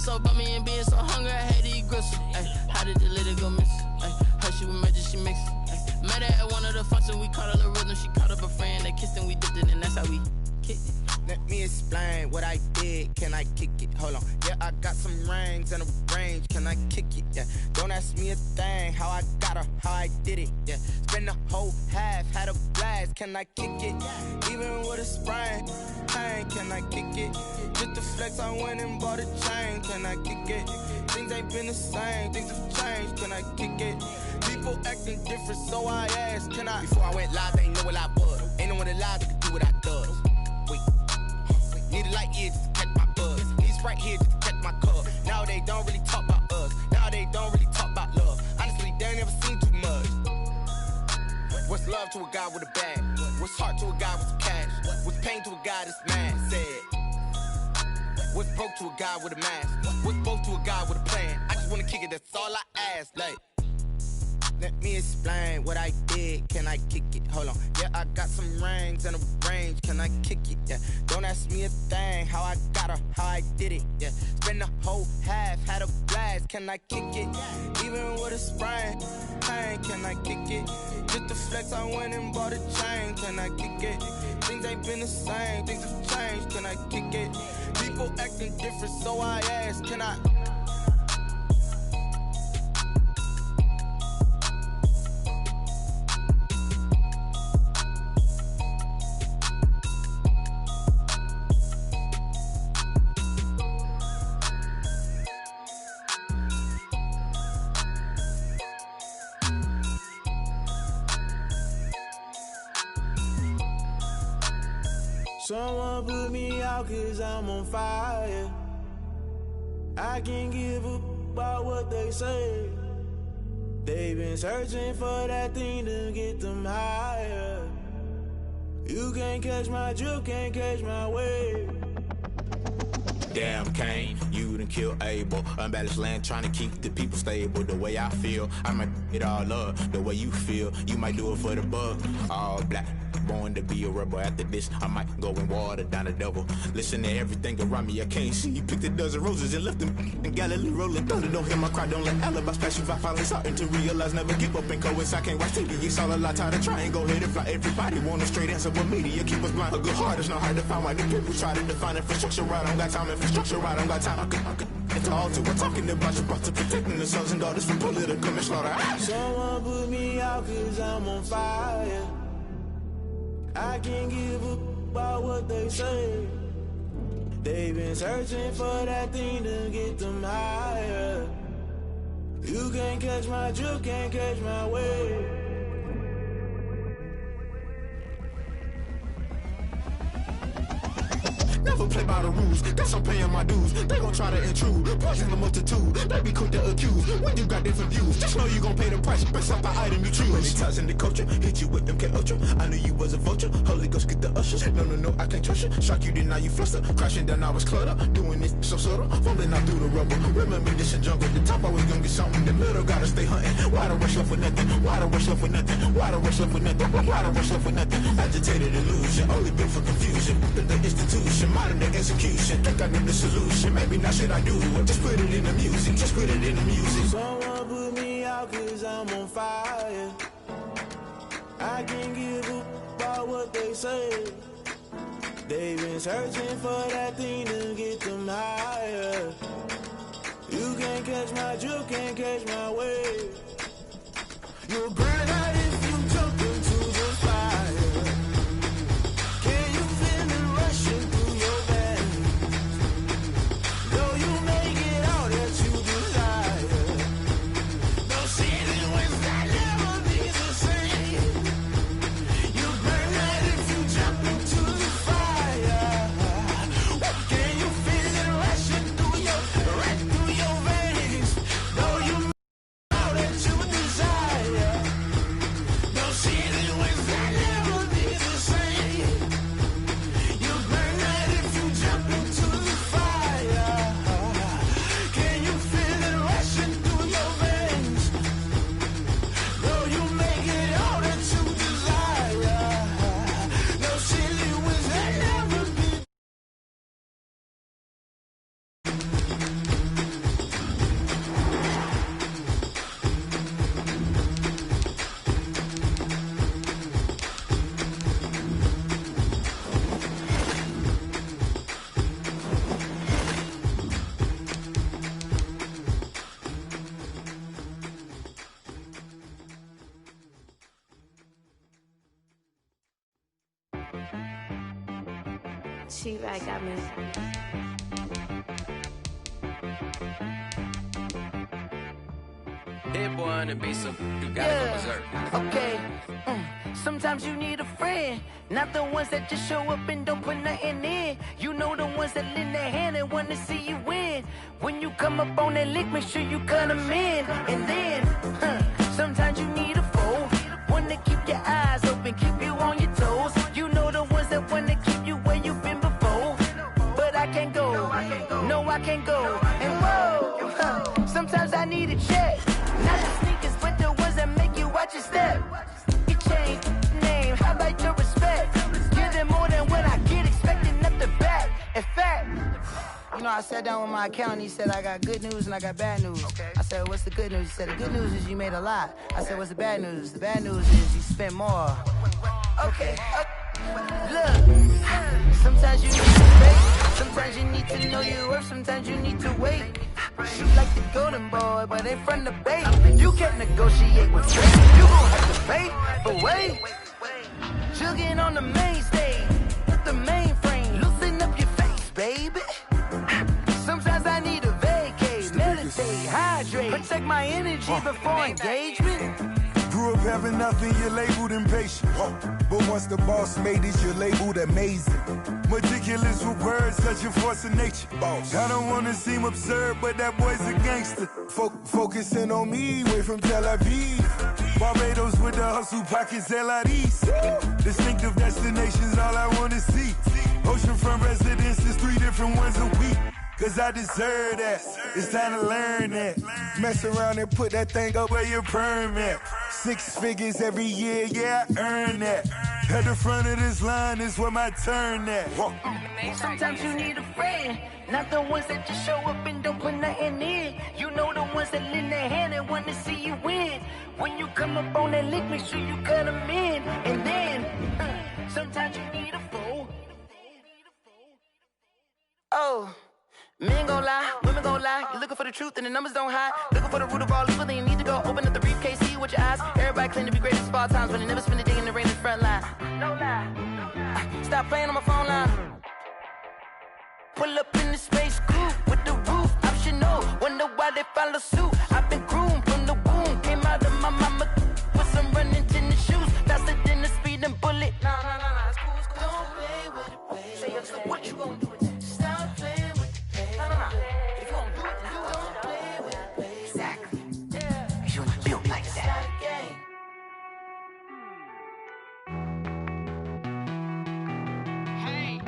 so bummy and being so hungry, I had to eat gristle. Ay, how did the lady go miss? Ay, her she was magic, she mixed. Ay, met her at one of the functions, we caught her the rhythm. She caught up a friend, they kissed and we dipped it, and that's how we kicked it. Let me explain what I did, can I kick it? Hold on, yeah, I got some rings and a range, can I kick it? Yeah, don't ask me a thing, how I got her, how I did it. Yeah, spend the whole half, had a blast, can I kick it? Even with a sprain, pain, can I kick it? Just to flex, I went and bought a chain, can I kick it? Things ain't been the same, things have changed, can I kick it? People acting different, so I asked, can I? Before I went live, they ain't know what I was. Ain't no one alive that could do what I does. Wait. Need a light here just to catch my buzz. Need Sprite here just to catch my cup. Now they don't really talk about us. Now they don't really talk about love. Honestly, they ain't never seen too much. What's love to a guy with a bag? What's heart to a guy with some cash? What's pain to a guy that's mad? Said. What's broke to a guy with a mask? What's broke to a guy with a plan? I just wanna kick it, that's all I ask. Like, let me explain what I did, can I kick it? Hold on, yeah, I got some rings and a range, can I kick it? Yeah, don't ask me a thing, how I got her, how I did it. Yeah, spend the whole half, had a blast, can I kick it? Even with a sprain, pain, can I kick it? Just to flex, I went and bought a chain, can I kick it? Things ain't been the same, things have changed, can I kick it? People acting different, so I ask, can I? Someone put me out cause I'm on fire. I can't give up about what they say. They've been searching for that thing to get them higher. You can't catch my drift, can't catch my wave. Damn Kane, you done killed Abel. Unbalanced land trying to keep the people stable. The way I feel, I might it all up. The way you feel, you might do it for the bug. All black, born to be a rebel. After this, I might go and water down the devil. Listen to everything around me, I can't see. You picked a dozen roses and left them in Galilee rolling thunder. Don't hear my cry, don't let alibis pass you. I finally starting to realize, never give up and coincide. Can't watch TV, it's all a lot. Tired of trying, go ahead and fly. Everybody want a straight answer, but media keep us blind. A good heart is not hard to find. Why the people try to define infrastructure right? I don't got time, infrastructure right, I don't got time. It's all to we're talking about your to protecting the sons and daughters from political manslaughter. Someone put me out cause I'm on fire. I can't give up about what they say. They've been searching for that thing to get them higher. You can't catch my drift, can't catch my wave. Never play by the rules, guess I'm paying my dues. They gon' try to intrude, poison the multitude. They be quick to accuse, when you got different views. Just know you gon' pay the price, based off the item you choose. Many times in the culture, hit you with them K-Ultra. I knew you was a vulture, Holy Ghost get the ushers. No, I can't trust you. Shock you, then now you fluster. Crashing down, I was cluttered. Doing this so subtle, fumbling out through the rubble. Remember this and jungle, the top always gonna get something. The middle gotta stay hunting. Why the rush left with nothing? Why the rush left with nothing? Why the rush left with nothing? Why the rush left with nothing? Agitated illusion, only built for confusion. The institution, modern day execution. Think I know the solution, maybe not should I do it. Just put it in the music, just put it in the music. Someone put me out cause I'm on fire. I can't give up about what they say. They've been searching for that thing to get them higher. You can't catch my drift, can't catch my wave. You'll burn out if you jump into the fire. Can you feel it rushing through your veins? Though you make it all that you desire. No ceiling when that never be the same. You burn out if you jump into the fire. Can you feel it rushing through your veins? Though you make it all that you desire. She right got me. Hit boy on the beat, so you gotta go berserk. Okay. Sometimes you need a friend, not the ones that just show up and don't put nothing in. You know the ones that lend their hand and want to see you win. When you come up on that lick, make sure you cut them in. And then, sometimes you need a foe, one to keep your eyes open, keep you on your toes. You know the ones that want to keep you where you've been before. But I can't go, no I can't go. And whoa, sometimes I need a check. Not the sneakers, but the ones that make you watch your step. You change name, how about your respect? Give them more than what I get, expecting nothing back. In fact, you know, I sat down with my accountant, he said, I got good news and I got bad news. Okay. I said, what's the good news? He said, the good news is you made a lot. I said, what's the bad news? The bad news is you spent more. Okay. Look, sometimes you need to wait. Sometimes you need to know your worth. Sometimes you need to wait. Shoot like the golden boy, but ain't from the bay. You can't negotiate with fate. You gon' have to pay, but wait. Jugging on the main stage, the mainframe. Loosen up your face, baby. Sometimes I need a vacate, meditate, hydrate, protect my energy before engagement. Grew up having nothing, you're labeled impatient. But once the boss made it, you're labeled amazing. Meticulous with words, such a force of nature. Boss. I don't wanna seem absurd, but that boy's a gangster. Focusing on me, way from Tel Aviv. Barbados with the hustle pockets, LIDs. Distinctive destinations, all I wanna see. Oceanfront residences, 3 different ones a week. Cause I deserve that, it's time to learn that. Mess around and put that thing up where your perm at. 6 figures every year, yeah, I earn that. At the front of this line is where my turn at. Sometimes you need a friend, not the ones that just show up and don't put nothing in. You know the ones that lend their hand and want to see you win. When you come up on that lick, make sure you cut them in. And then, sometimes you need a foe. Oh. Men gon' lie, women gon' lie. You're looking for the truth and the numbers don't hide. Looking for the root of all evil, then you need to go open up the briefcase, see with your eyes. Everybody claim to be great at all times, but they never spend a day in the rain in the front line. No lie. Stop playing on my phone line. Pull up in the space coupe with the roof optional. Wonder why they follow suit. I've been groomed from the womb. Came out of my mama with some running tennis shoes. Faster than the speeding bullet. No, it's cool, it's cool. Don't play with it, baby. Say up, so what you gon' do? Stop playing. If you don't do it, then you don't play with it, baby. Exactly. Yeah. Cause you ain't built like that. Hey.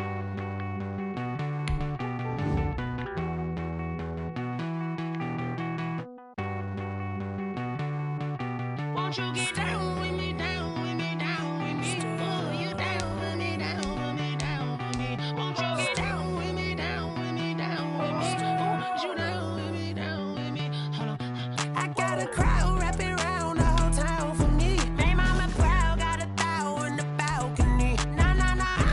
Won't you get down with me, down with me, down with me? Oh, you down with me, down with me, down with me. Won't you get down with me, down with me, down with me? Oh, you down with me, down with me? Hold on. I got a crowd wrapping around the whole town for me. Hey, mama proud, got a thou in the balcony. Nah, I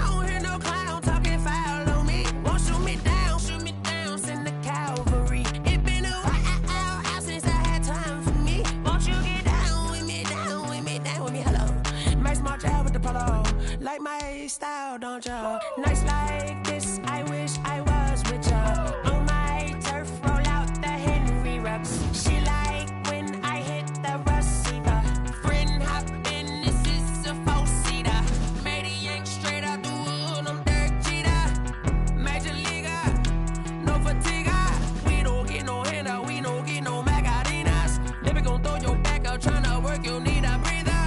don't hear no clown talking foul on me. Won't shoot me down, send the cavalry. It been a while since I had time for me. Won't you get down with me, down with me, down with me? Hello. Max March out with the polo. Like my style, don't y'all? Nights like this, I wish I was with ya. On my turf, roll out the Henry rocks. She like when I hit the receiver. Friend hop in, this is a 4-seater. Made a yank straight out the wood, I'm Derek Jeter. Major leaguer, no fatigue. We don't get no handout, we don't get no Macarinas. Never gon' throw your back out, tryna work, you need a breather.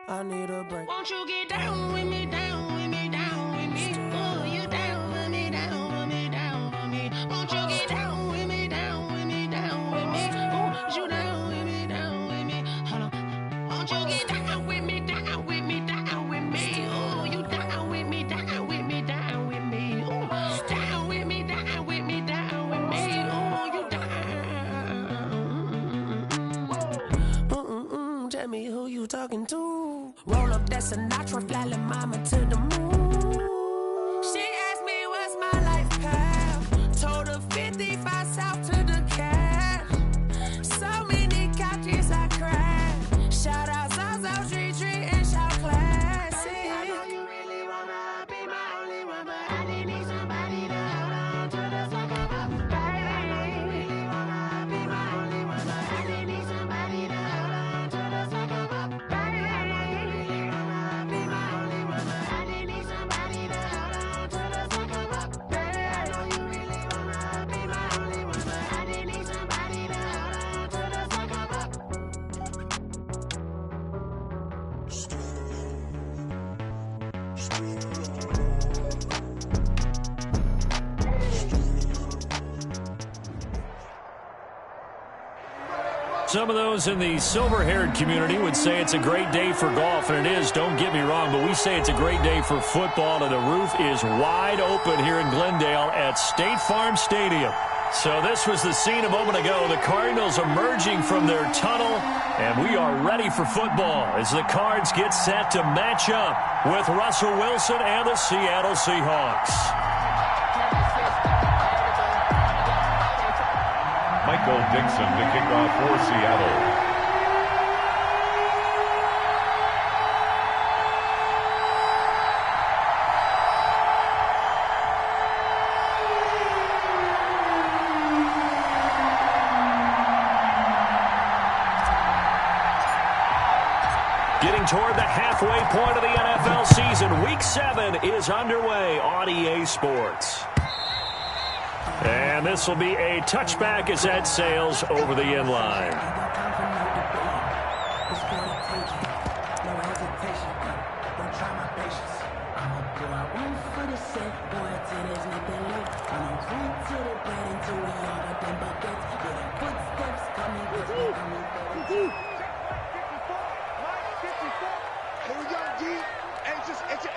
I need a break. Won't you get down with me, down with me, down with me? Oh, you down with me, down with me, down with me? Won't you get down with me, down with me, down with me? Oh, you down with me, down with me? Hold on. Won't you get down with me, down with me, down with me? Oh, you down with me, down with me, down with me? Oh, down with me, down with me, down with me? Oh, you down. Tell me who you talking to. Roll up that Sinatra, fly la mama to the moon. She asked me what's my life path. Told her 55 south to the cash. So many couches I crashed. Shout out South Street and shout classic. I know you really wanna be my some of those in the silver-haired community would say it's a great day for golf, and it is, don't get me wrong, but we say it's a great day for football, and the roof is wide open here in Glendale at State Farm Stadium. So this was the scene a moment ago. The Cardinals emerging from their tunnel, and we are ready for football as the Cards get set to match up with Russell Wilson and the Seattle Seahawks. Michael Dixon to kick off for Seattle. Getting toward the halfway point of the NFL season. Week 7 is underway on EA Sports. And this will be a touchback as that sails over the end line.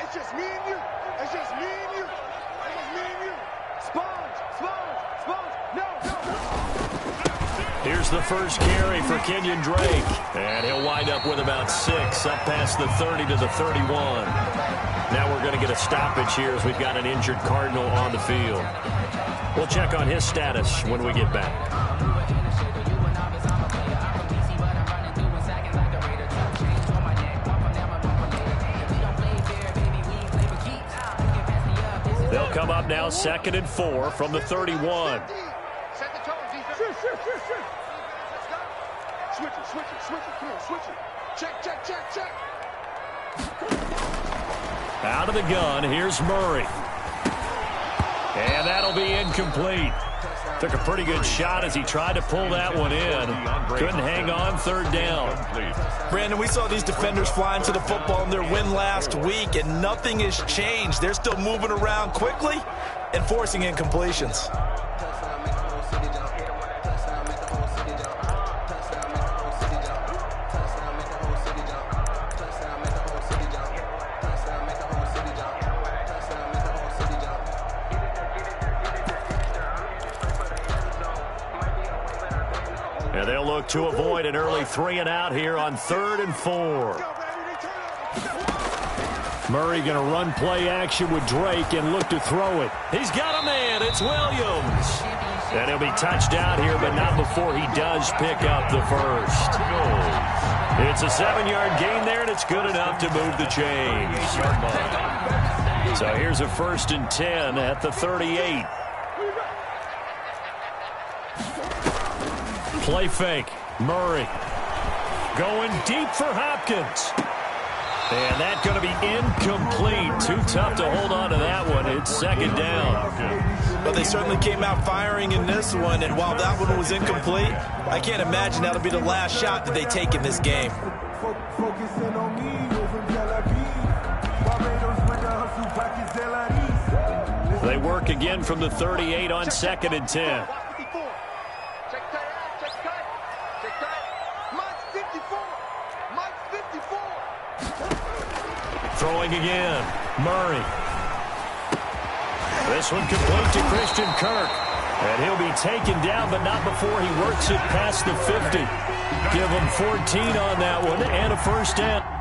It's just me and you. It's just me and you. It's just me and you. Sponge. No. Here's the first carry for Kenyon Drake. And he'll wind up with about 6, up past the 30 to the 31. Now we're going to get a stoppage here as we've got an injured Cardinal on the field. We'll check on his status when we get back. They'll come up now 2nd and 4 from the 31. Set the tone, defense. Sure. Let's go. Switch it. Come on, switch it. Check. Out of the gun, here's Murray. And that'll be incomplete. Took a pretty good shot as he tried to pull that one in. Couldn't hang on, 3rd down. Brandon, we saw these defenders flying to the football in their win last week, and nothing has changed. They're still moving around quickly and forcing incompletions. And they'll look to avoid an early 3 and out here on 3rd and 4. Murray going to run play action with Drake and look to throw it. He's got a man. It's Williams. And he'll be touched out here, but not before he does pick up the first. It's a 7-yard gain there, and it's good enough to move the chains. So here's a 1st and 10 at the 38. Play fake. Murray going deep for Hopkins. And that's going to be incomplete. Too tough to hold on to that one. It's 2nd down. But they certainly came out firing in this one, and while that one was incomplete, I can't imagine that'll be the last shot that they take in this game. They work again from the 38 on 2nd and 10. Throwing again. Murray. This one complete to Christian Kirk. And he'll be taken down, but not before he works it past the 50. Give him 14 on that one and a 1st down.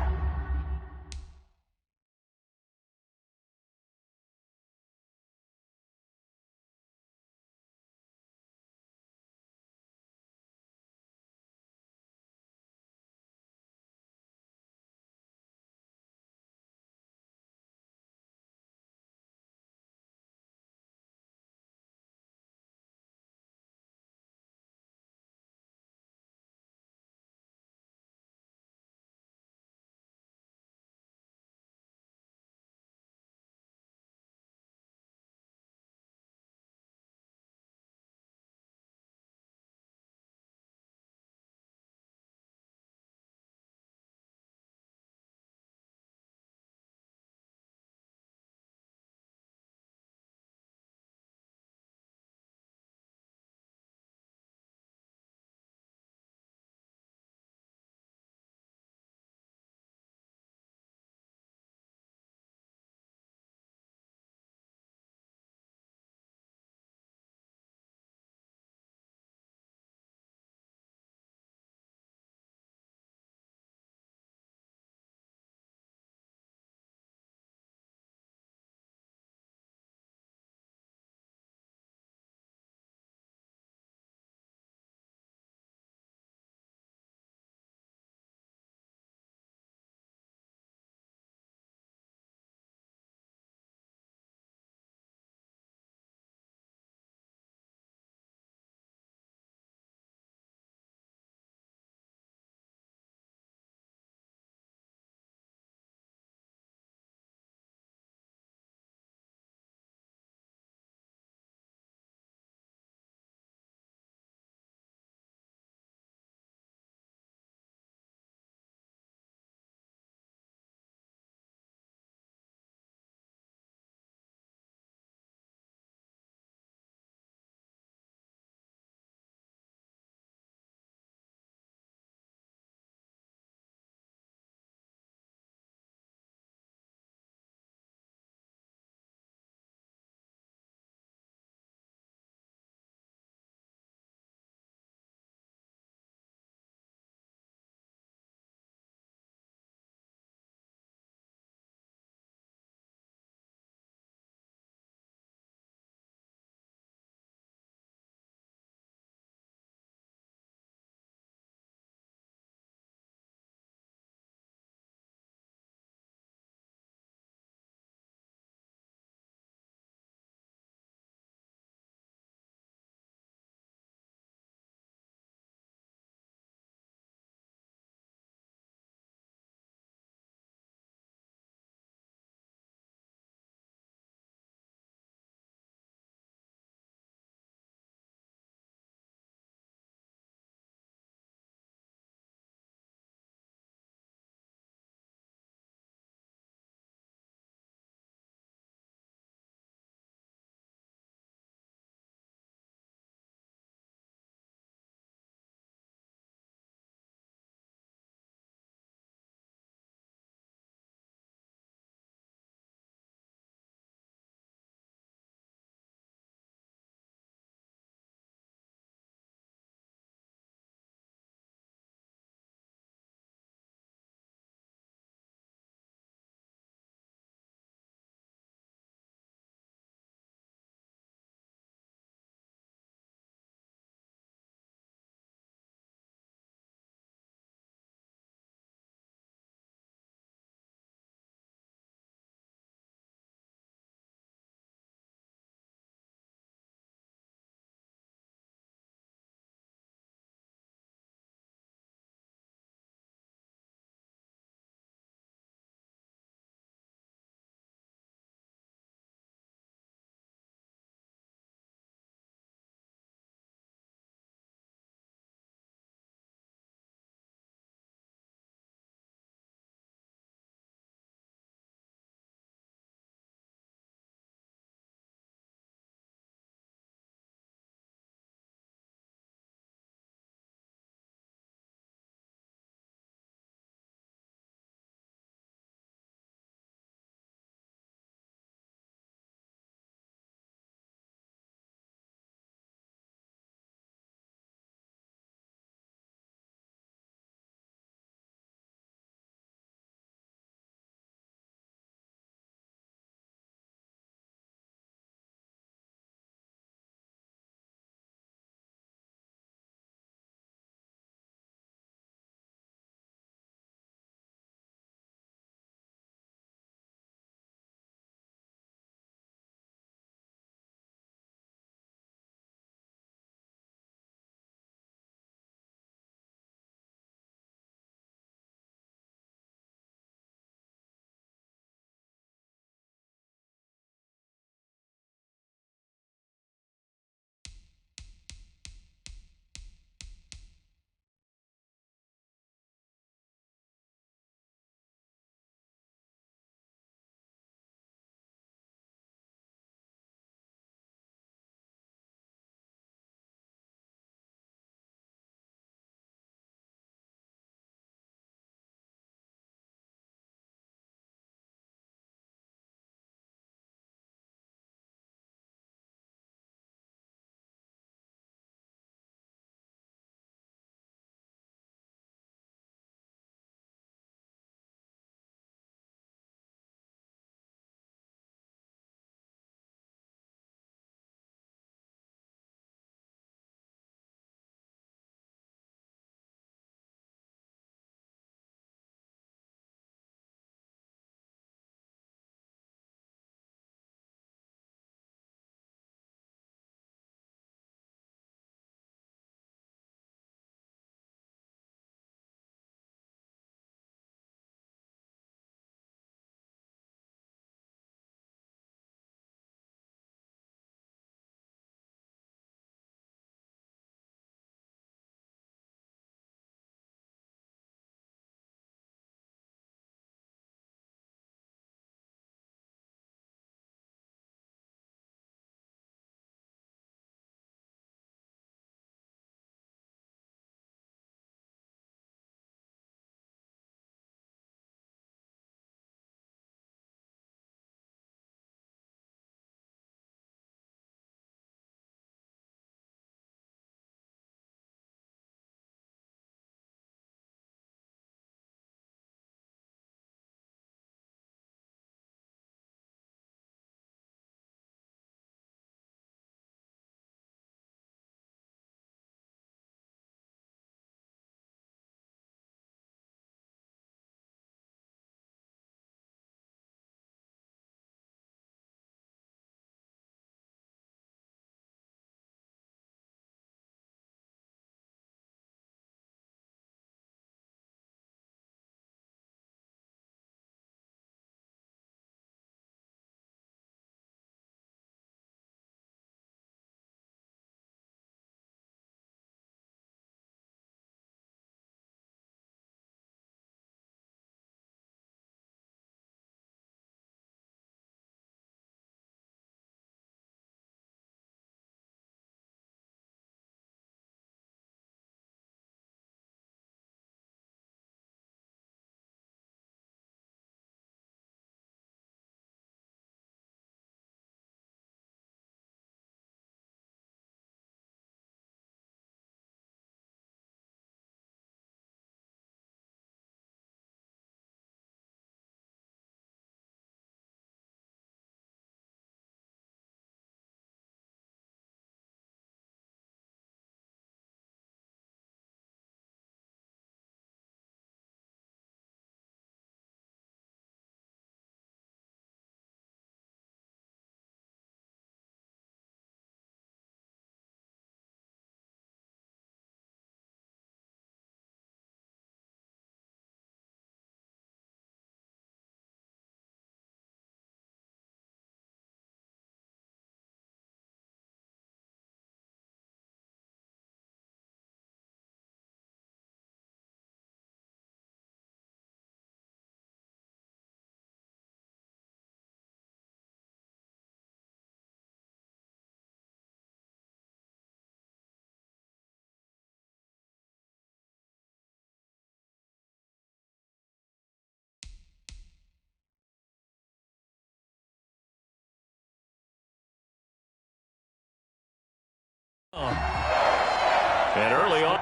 And early on.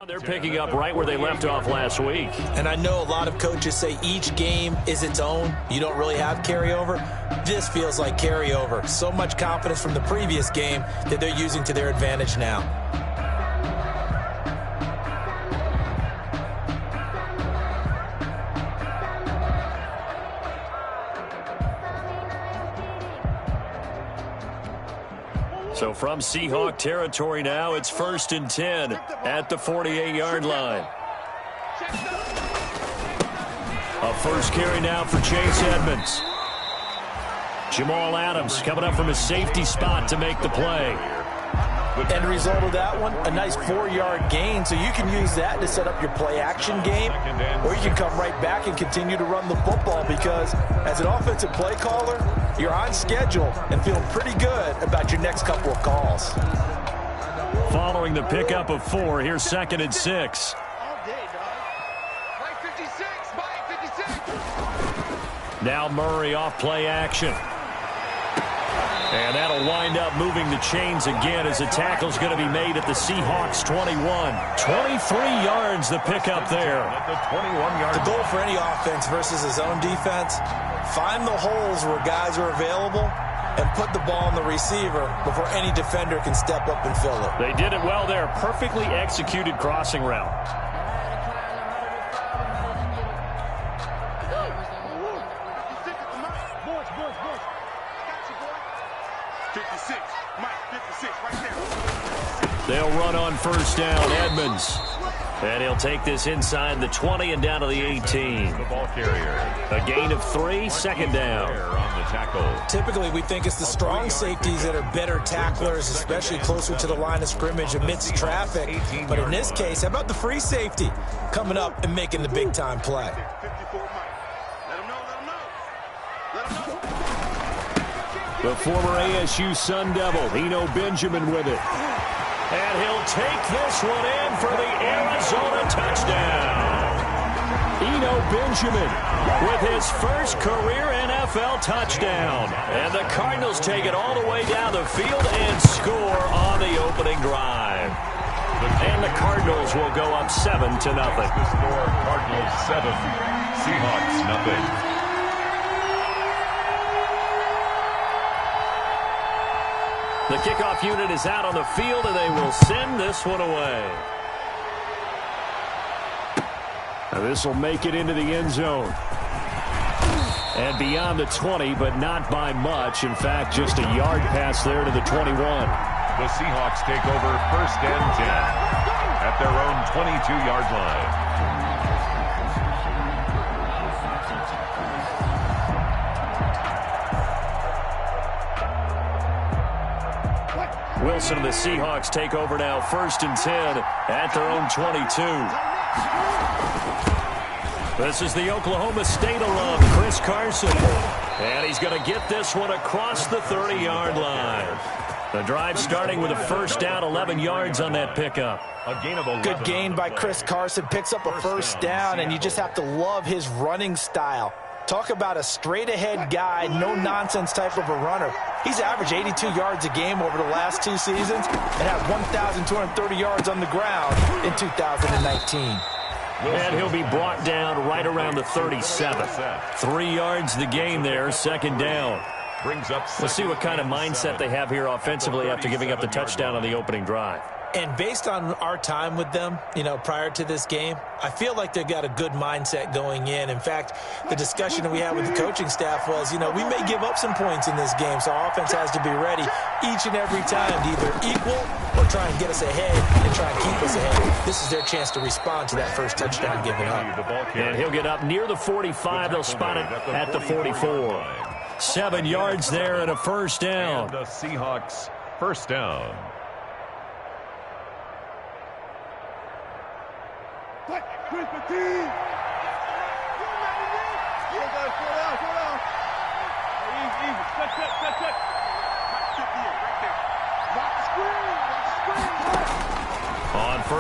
They're picking up right where they left off last week. And I know a lot of coaches say each game is its own. You don't really have carryover. This feels like carryover. So much confidence from the previous game that they're using to their advantage now. So from Seahawk territory now, it's 1st and 10 at the 48-yard line. A first carry now for Chase Edmonds. Jamal Adams coming up from a safety spot to make the play. End result of that one, a nice 4-yard gain, so you can use that to set up your play-action game, or you can come right back and continue to run the football because as an offensive play caller, you're on schedule and feeling pretty good about your next couple of calls. Following the pickup of 4, here's 2nd and 6. Now Murray off play action. And that'll wind up moving the chains again as a tackle's going to be made at the Seahawks 21. 23 yards the pickup there. The goal for any offense versus his own defense, find the holes where guys are available and put the ball on the receiver before any defender can step up and fill it. They did it well there. Perfectly executed crossing route. They'll run on first down. Edmonds. And he'll take this inside the 20 and down to the 18. The ball carrier. A gain of 3, 2nd down. On the tackle. Typically, we think it's the strong safeties that are better tacklers, especially closer to the line of scrimmage amidst traffic. But in this case, how about the free safety coming up and making the big-time play? The former ASU Sun Devil, Eno Benjamin with it. And he'll take this one in for the Arizona touchdown. Eno Benjamin with his first career NFL touchdown. And the Cardinals take it all the way down the field and score on the opening drive. And the Cardinals will go up 7-0. The score, Cardinals 7, Seahawks nothing. The kickoff unit is out on the field, and they will send this one away. Now this will make it into the end zone. And beyond the 20, but not by much. In fact, just a yard pass there to the 21. The Seahawks take over 1st and 10 at their own 22-yard line. Wilson and the Seahawks take over now 1st and 10 at their own 22. This is the Oklahoma State alum, Chris Carson. And he's going to get this one across the 30-yard line. The drive starting with a first down, 11 yards on that pickup. A gain of 11. Good gain by Chris Carson, picks up a first down, and you just have to love his running style. Talk about a straight-ahead guy, no-nonsense type of a runner. He's averaged 82 yards a game over the last 2 seasons and had 1,230 yards on the ground in 2019. And he'll be brought down right around the 37. 3 yards the gain there, 2nd down. We'll see what kind of mindset they have here offensively after giving up the touchdown on the opening drive. And based on our time with them, prior to this game, I feel like they've got a good mindset going in. In fact, the discussion that we had with the coaching staff was, we may give up some points in this game, so our offense has to be ready each and every time to either equal or try and get us ahead and try and keep us ahead. This is their chance to respond to that first touchdown given up. And he'll get up near the 45. They'll spot it at the 44. 7 yards there and a first down. And the Seahawks first down.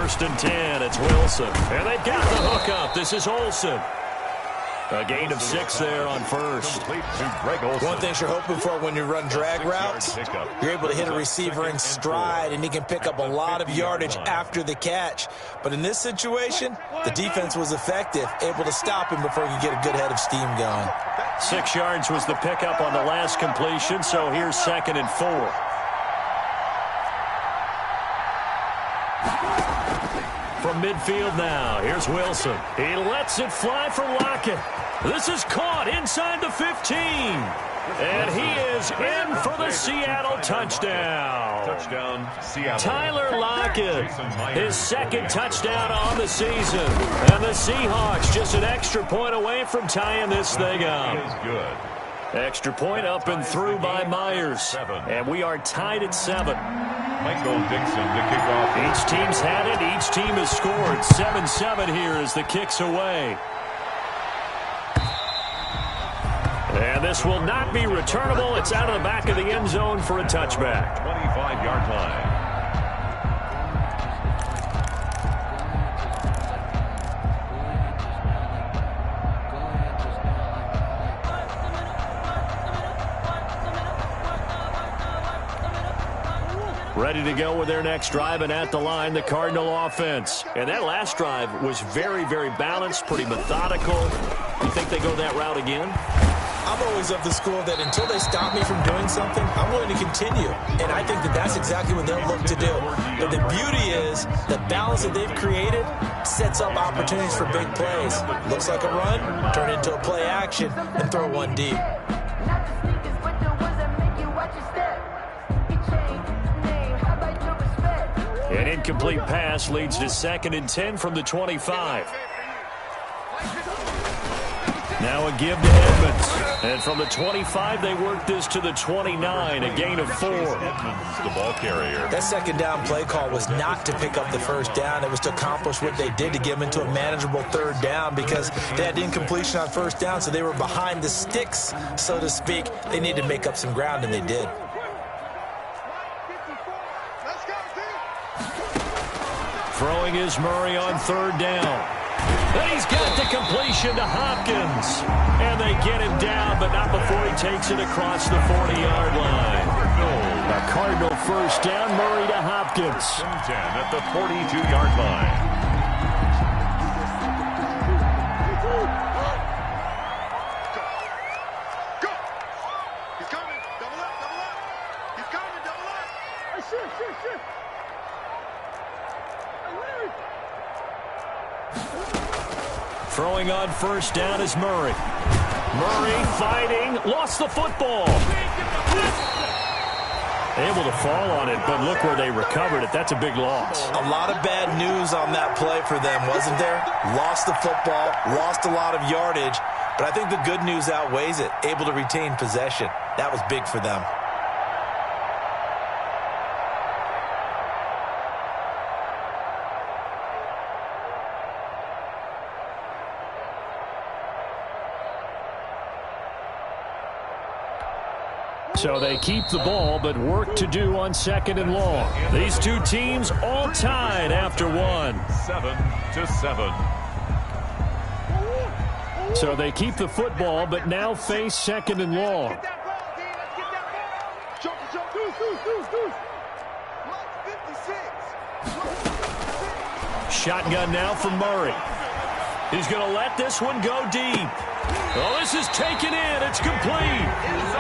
1st and 10. It's Wilson. And they've got the hook up. This is Olsen. A gain of 6 there on first. One thing you're hoping for when you run drag routes, you're able to hit a receiver in stride, and he can pick up a lot of yardage after the catch. But in this situation, the defense was effective, able to stop him before he could get a good head of steam going. 6 yards was the pickup on the last completion, so here's 2nd and 4. From midfield now, here's Wilson. He lets it fly for Lockett. This is caught inside the 15. And he is in for the Seattle touchdown. Seattle. Tyler Lockett, his 2nd touchdown on the season. And the Seahawks just an extra point away from tying this thing up. Extra point up and through by Myers. And we are tied at 7. Michael Dixon to kick off. Each team's had it. Each team has scored. 7-7 here as the kick's away. And this will not be returnable. It's out of the back of the end zone for a touchback. 25-yard line. Ready to go with their next drive, and at the line, the Cardinal offense. And that last drive was very, very balanced, pretty methodical. You think they go that route again? I'm always of the school that until they stop me from doing something, I'm willing to continue. And I think that that's exactly what they'll look to do. But the beauty is the balance that they've created sets up opportunities for big plays. Looks like a run, turn into a play action, and throw one deep. An incomplete pass leads to 2nd and 10 from the 25. Now a give to Edmonds. And from the 25, they work this to the 29, a gain of 4. Edmonds, the ball carrier. That 2nd down play call was not to pick up the 1st down. It was to accomplish what they did to get them into a manageable 3rd down because they had incompletion on 1st down, so they were behind the sticks, so to speak. They needed to make up some ground, and they did. Throwing is Murray on 3rd down. And he's got the completion to Hopkins. And they get him down, but not before he takes it across the 40-yard line. A Cardinal 1st down, Murray to Hopkins. 10 at the 42-yard line. Go! He's coming. Double up, double up. He's coming, double up. Hey, shit. Throwing on 1st down is Murray. Murray fighting, lost the football. Able to fall on it, but look where they recovered it. That's a big loss. A lot of bad news on that play for them, wasn't there? Lost the football, lost a lot of yardage, but I think the good news outweighs it. Able to retain possession. That was big for them. So they keep the ball, but work to do on 2nd and long. These two teams all tied after 1. 7-7. So they keep the football, but now face 2nd and long. Shotgun now from Murray. He's going to let this one go deep. Oh, this is taken in. It's complete.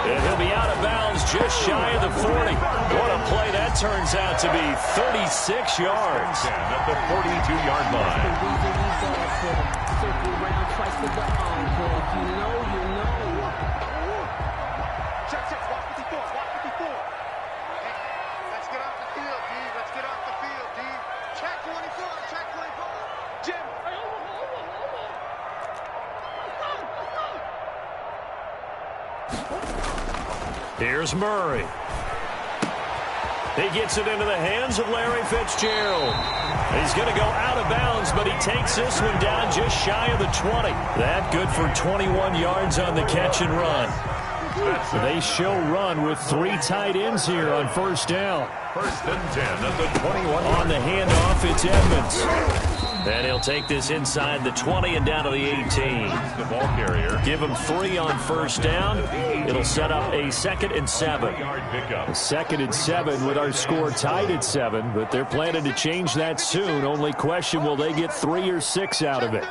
And he'll be out of bounds just shy of the 40. What a play that turns out to be. 36 yards. At the 42-yard line. Check. Walk 54. Let's get off the field, D. Let's get off the field, D. Check 24. Check 24. Jim. Here's Murray. He gets it into the hands of Larry Fitzgerald. He's going to go out of bounds, but he takes this one down just shy of the 20. That good for 21 yards on the catch and run. They show run with 3 tight ends here on first down. First and 10 at the 21. On the handoff, it's Edmonds. And he'll take this inside the 20 and down to the 18. The ball carrier. Give him 3 on first down. It'll set up a 2nd and 7. A 2nd and 7 with our score tied at 7, but they're planning to change that soon. Only question, will they get 3 or 6 out of it?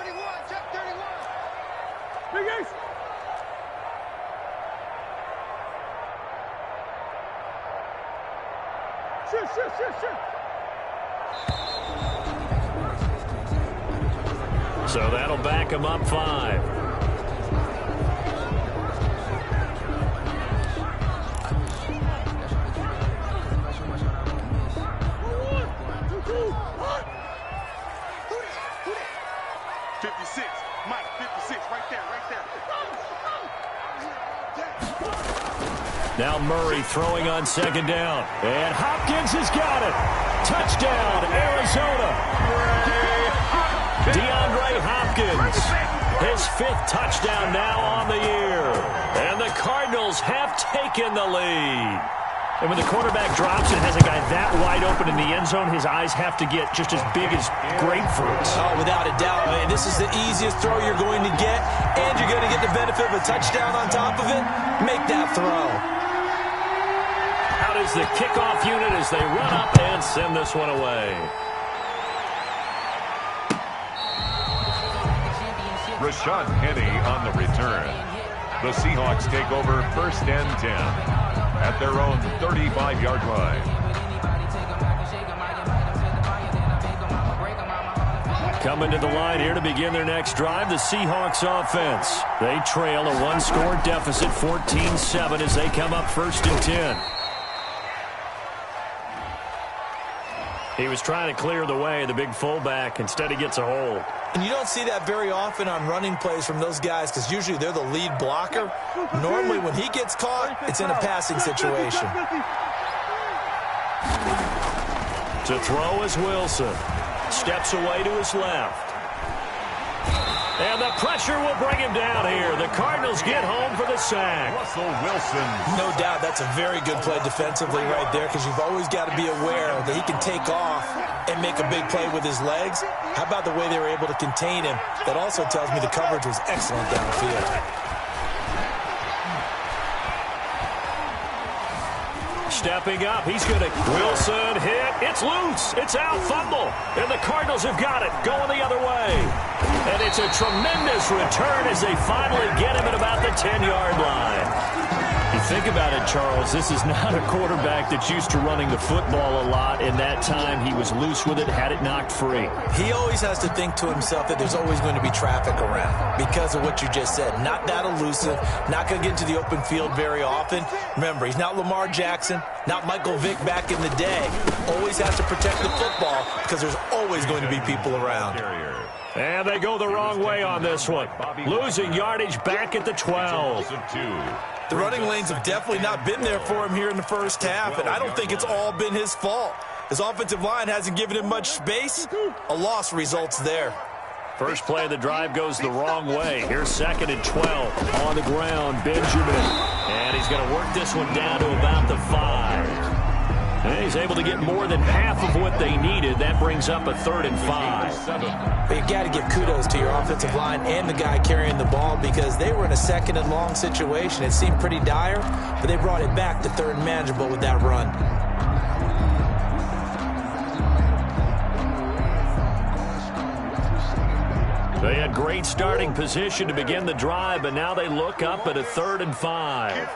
So that'll back him up 5. Now Murray throwing on 2nd down. And Hopkins has got it. Touchdown, Arizona. DeAndre Hopkins, his 5th touchdown now on the year. And the Cardinals have taken the lead. And when the quarterback drops and has a guy that wide open in the end zone, his eyes have to get just as big as grapefruits. Oh, without a doubt. This is the easiest throw you're going to get, and you're going to get the benefit of a touchdown on top of it. Make that throw. Out is the kickoff unit as they run up and send this one away. Rashad Penny on the return. The Seahawks take over first and 10 at their own 35-yard line. Coming to the line here to begin their next drive, the Seahawks offense. They trail a 1-score deficit, 14-7, as they come up first and 10. He was trying to clear the way, the big fullback. Instead, he gets a hold. And you don't see that very often on running plays from those guys because usually they're the lead blocker. Normally, when he gets caught, it's in a passing situation. To throw is Wilson. Steps away to his left. And the pressure will bring him down here. The Cardinals get home for the sack. Russell Wilson. No doubt that's a very good play defensively right there because you've always got to be aware that he can take off and make a big play with his legs. How about the way they were able to contain him? That also tells me the coverage was excellent downfield. Stepping up, he's going to Wilson hit. It's loose. It's out, fumble. And the Cardinals have got it, going the other way. And it's a tremendous return as they finally get him at about the 10-yard line. You think about it, Charles, this is not a quarterback that's used to running the football a lot. In that time, he was loose with it, had it knocked free. He always has to think to himself that there's always going to be traffic around because of what you just said. Not that elusive, not going to get into the open field very often. Remember, he's not Lamar Jackson, not Michael Vick back in the day. Always has to protect the football because there's always going to be people around. And they go the wrong way on this one. Losing yardage back at the 12. The running lanes have definitely not been there for him here in the first half, and I don't think it's all been his fault. His offensive line hasn't given him much space. A loss results there. First play of the drive goes the wrong way. Here's 2nd and 12 on the ground. Benjamin. And he's going to work this one down to about the 5. And he's able to get more than half of what they needed. That brings up a 3rd and 5. But you got to give kudos to your offensive line and the guy carrying the ball because they were in a 2nd and long situation. It seemed pretty dire, but they brought it back to 3rd and manageable with that run. They had great starting position to begin the drive, but now they look up at a 3rd and 5.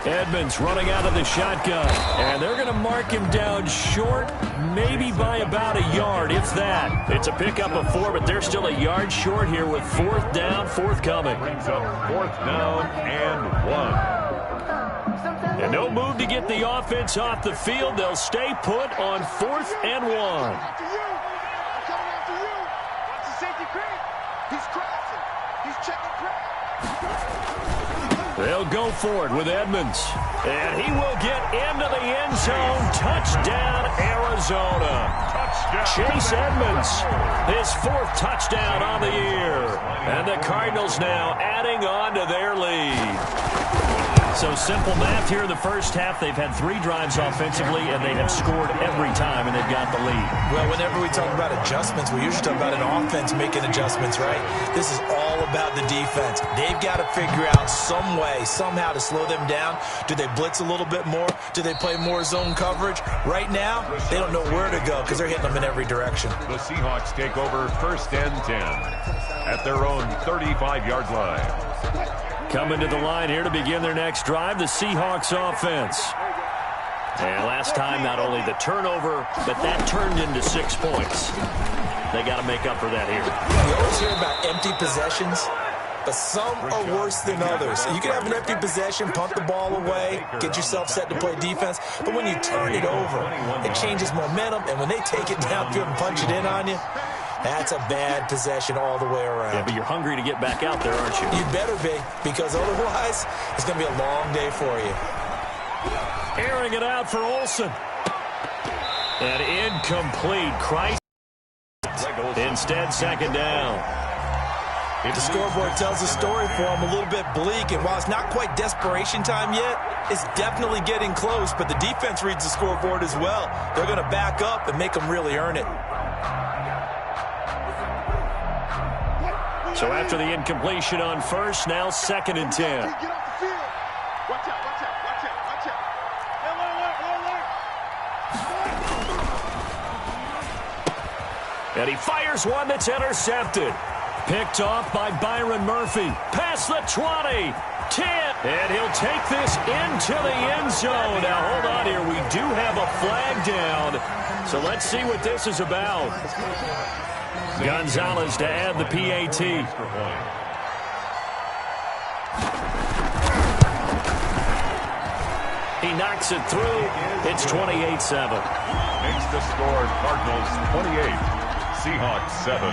Edmonds running out of the shotgun, and they're going to mark him down short, maybe by about a yard, if that. It's a pickup of 4, but they're still a yard short here with 4th down, forthcoming. Brings up 4th down and 1. And no move to get the offense off the field. They'll stay put on 4th and 1. They'll go for it with Edmonds. And he will get into the end zone. Touchdown, Arizona. Chase Edmonds, his 4th touchdown on the year. And the Cardinals now adding on to their lead. So simple math here in the first half. They've had 3 drives offensively, and they have scored every time, and they've got the lead. Well, whenever we talk about adjustments, we usually talk about an offense making adjustments, right? This is all about the defense. They've got to figure out some way, somehow to slow them down. Do they blitz a little bit more? Do they play more zone coverage? Right now, they don't know where to go because they're hitting them in every direction. The Seahawks take over 1st and 10 at their own 35-yard line. Coming to the line here to begin their next drive, the Seahawks offense. And last time, not only the turnover, but that turned into 6 points. They got to make up for that here. You always hear about empty possessions, but some are worse than others. You can have an empty possession, punt the ball away, get yourself set to play defense, but when you turn it over, it changes momentum, and when they take it downfield and punch it in on you, that's a bad possession all the way around. Yeah, but you're hungry to get back out there, aren't you? You better be, because otherwise, it's going to be a long day for you. Airing it out for Olsen. And incomplete. Christ. Instead, 2nd down. The scoreboard tells the story for them a little bit bleak, and while it's not quite desperation time yet, it's definitely getting close, but the defense reads the scoreboard as well. They're going to back up and make them really earn it. So after the incompletion on 1st, now 2nd and 10. Get off the field. Watch out, watch out, watch out, watch out. And he fires one that's intercepted. Picked off by Byron Murphy. Past the 20. 10. And he'll take this into the end zone. Now, hold on here. We do have a flag down. So let's see what this is about. Gonzalez to add the PAT. He knocks it through. It's 28-7. Makes the score Cardinals 28, Seahawks 7.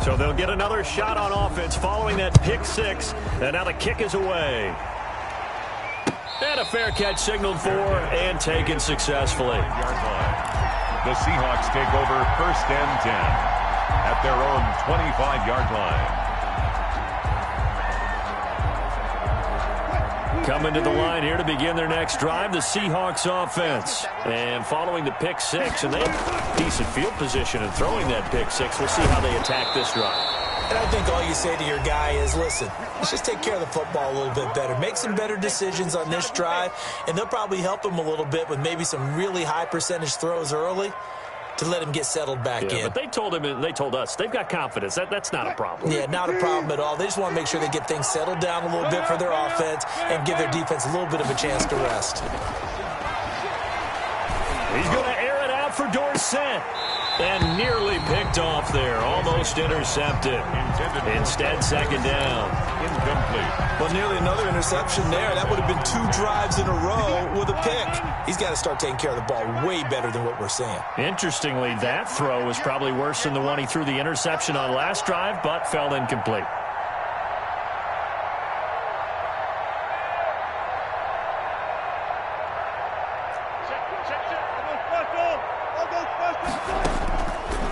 So they'll get another shot on offense following that pick 6. And now the kick is away. And a fair catch signaled for and taken successfully. The Seahawks take over 1st and 10 at their own 25-yard line. Coming to the line here to begin their next drive, the Seahawks offense. And following the pick 6, and they have decent field position in throwing that pick 6. We'll see how they attack this drive. And I think all you say to your guy is, listen, let's just take care of the football a little bit better. Make some better decisions on this drive, and they'll probably help him a little bit with maybe some really high percentage throws early to let him get settled back in. But they told him, and they told us, they've got confidence. That's not a problem. Yeah, not a problem at all. They just want to make sure they get things settled down a little bit for their offense and give their defense a little bit of a chance to rest. He's going to air it out for Dorsett. And nearly picked off there. Almost intercepted. Instead, 2nd down. Incomplete. Well, nearly another interception there. That would have been 2 drives in a row with a pick. He's got to start taking care of the ball way better than what we're seeing. Interestingly, that throw was probably worse than the one he threw the interception on last drive, but fell incomplete.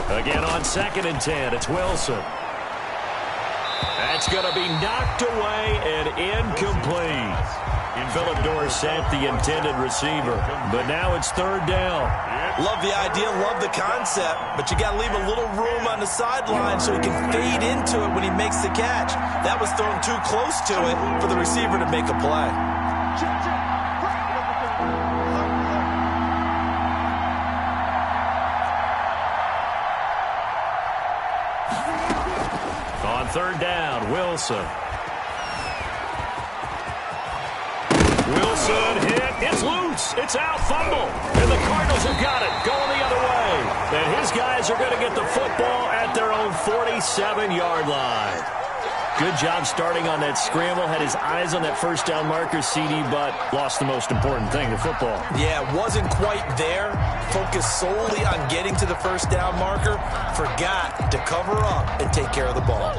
Again on 2nd and 10, it's Wilson. That's going to be knocked away and incomplete. Philip Dorsett, the intended receiver. But now it's 3rd down. Love the idea, love the concept, but you got to leave a little room on the sideline so he can fade into it when he makes the catch. That was thrown too close to it for the receiver to make a play. On 3rd down, Wilson. Wilson hit. It's loose. It's out. Fumble. And the Cardinals have got it. Going the other way. And his guys are going to get the football at their own 47-yard line. Good job starting on that scramble. Had his eyes on that first down marker, CD, but lost the most important thing, the football. Yeah, wasn't quite there. Focused solely on getting to the first down marker. Forgot to cover up and take care of the ball.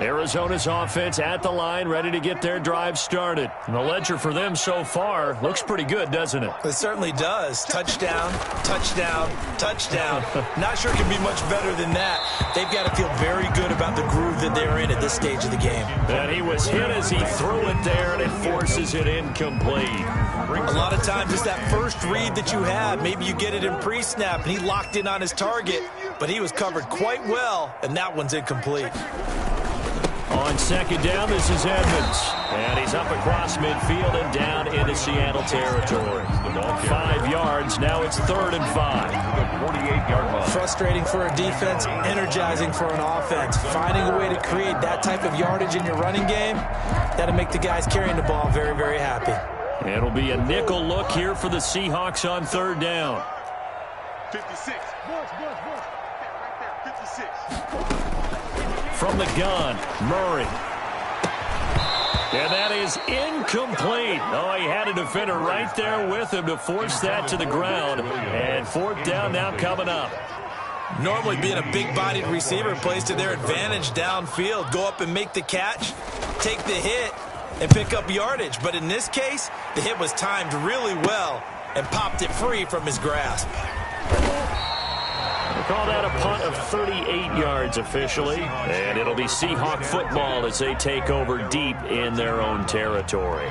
Arizona's offense at the line, ready to get their drive started. And the ledger for them so far looks pretty good, doesn't it? It certainly does. Touchdown, touchdown, touchdown. Not sure it can be much better than that. They've got to feel very good about the groove that they're in at this stage of the game. And he was hit as he threw it there, and it forces it incomplete. A lot of times it's that first read that you have. Maybe you get it in pre-snap, and he locked in on his target, but he was covered quite well, and that one's incomplete. On second down, this is Edmonds. And he's up across midfield and down into Seattle territory. 5 yards, now it's 3rd and 5. 48-yard line. Frustrating for a defense, energizing for an offense. Finding a way to create that type of yardage in your running game, that'll make the guys carrying the ball very, very happy. It'll be a nickel look here for the Seahawks on 3rd down. 56. Right there, 56. From the gun, Murray. And that is incomplete. Oh, he had a defender right there with him to force that to the ground. And 4th down now coming up. Normally being a big-bodied receiver plays to their advantage downfield. Go up and make the catch, take the hit, and pick up yardage. But in this case, the hit was timed really well and popped it free from his grasp. We'll call that a punt of 38 yards officially. And it'll be Seahawk football as they take over deep in their own territory.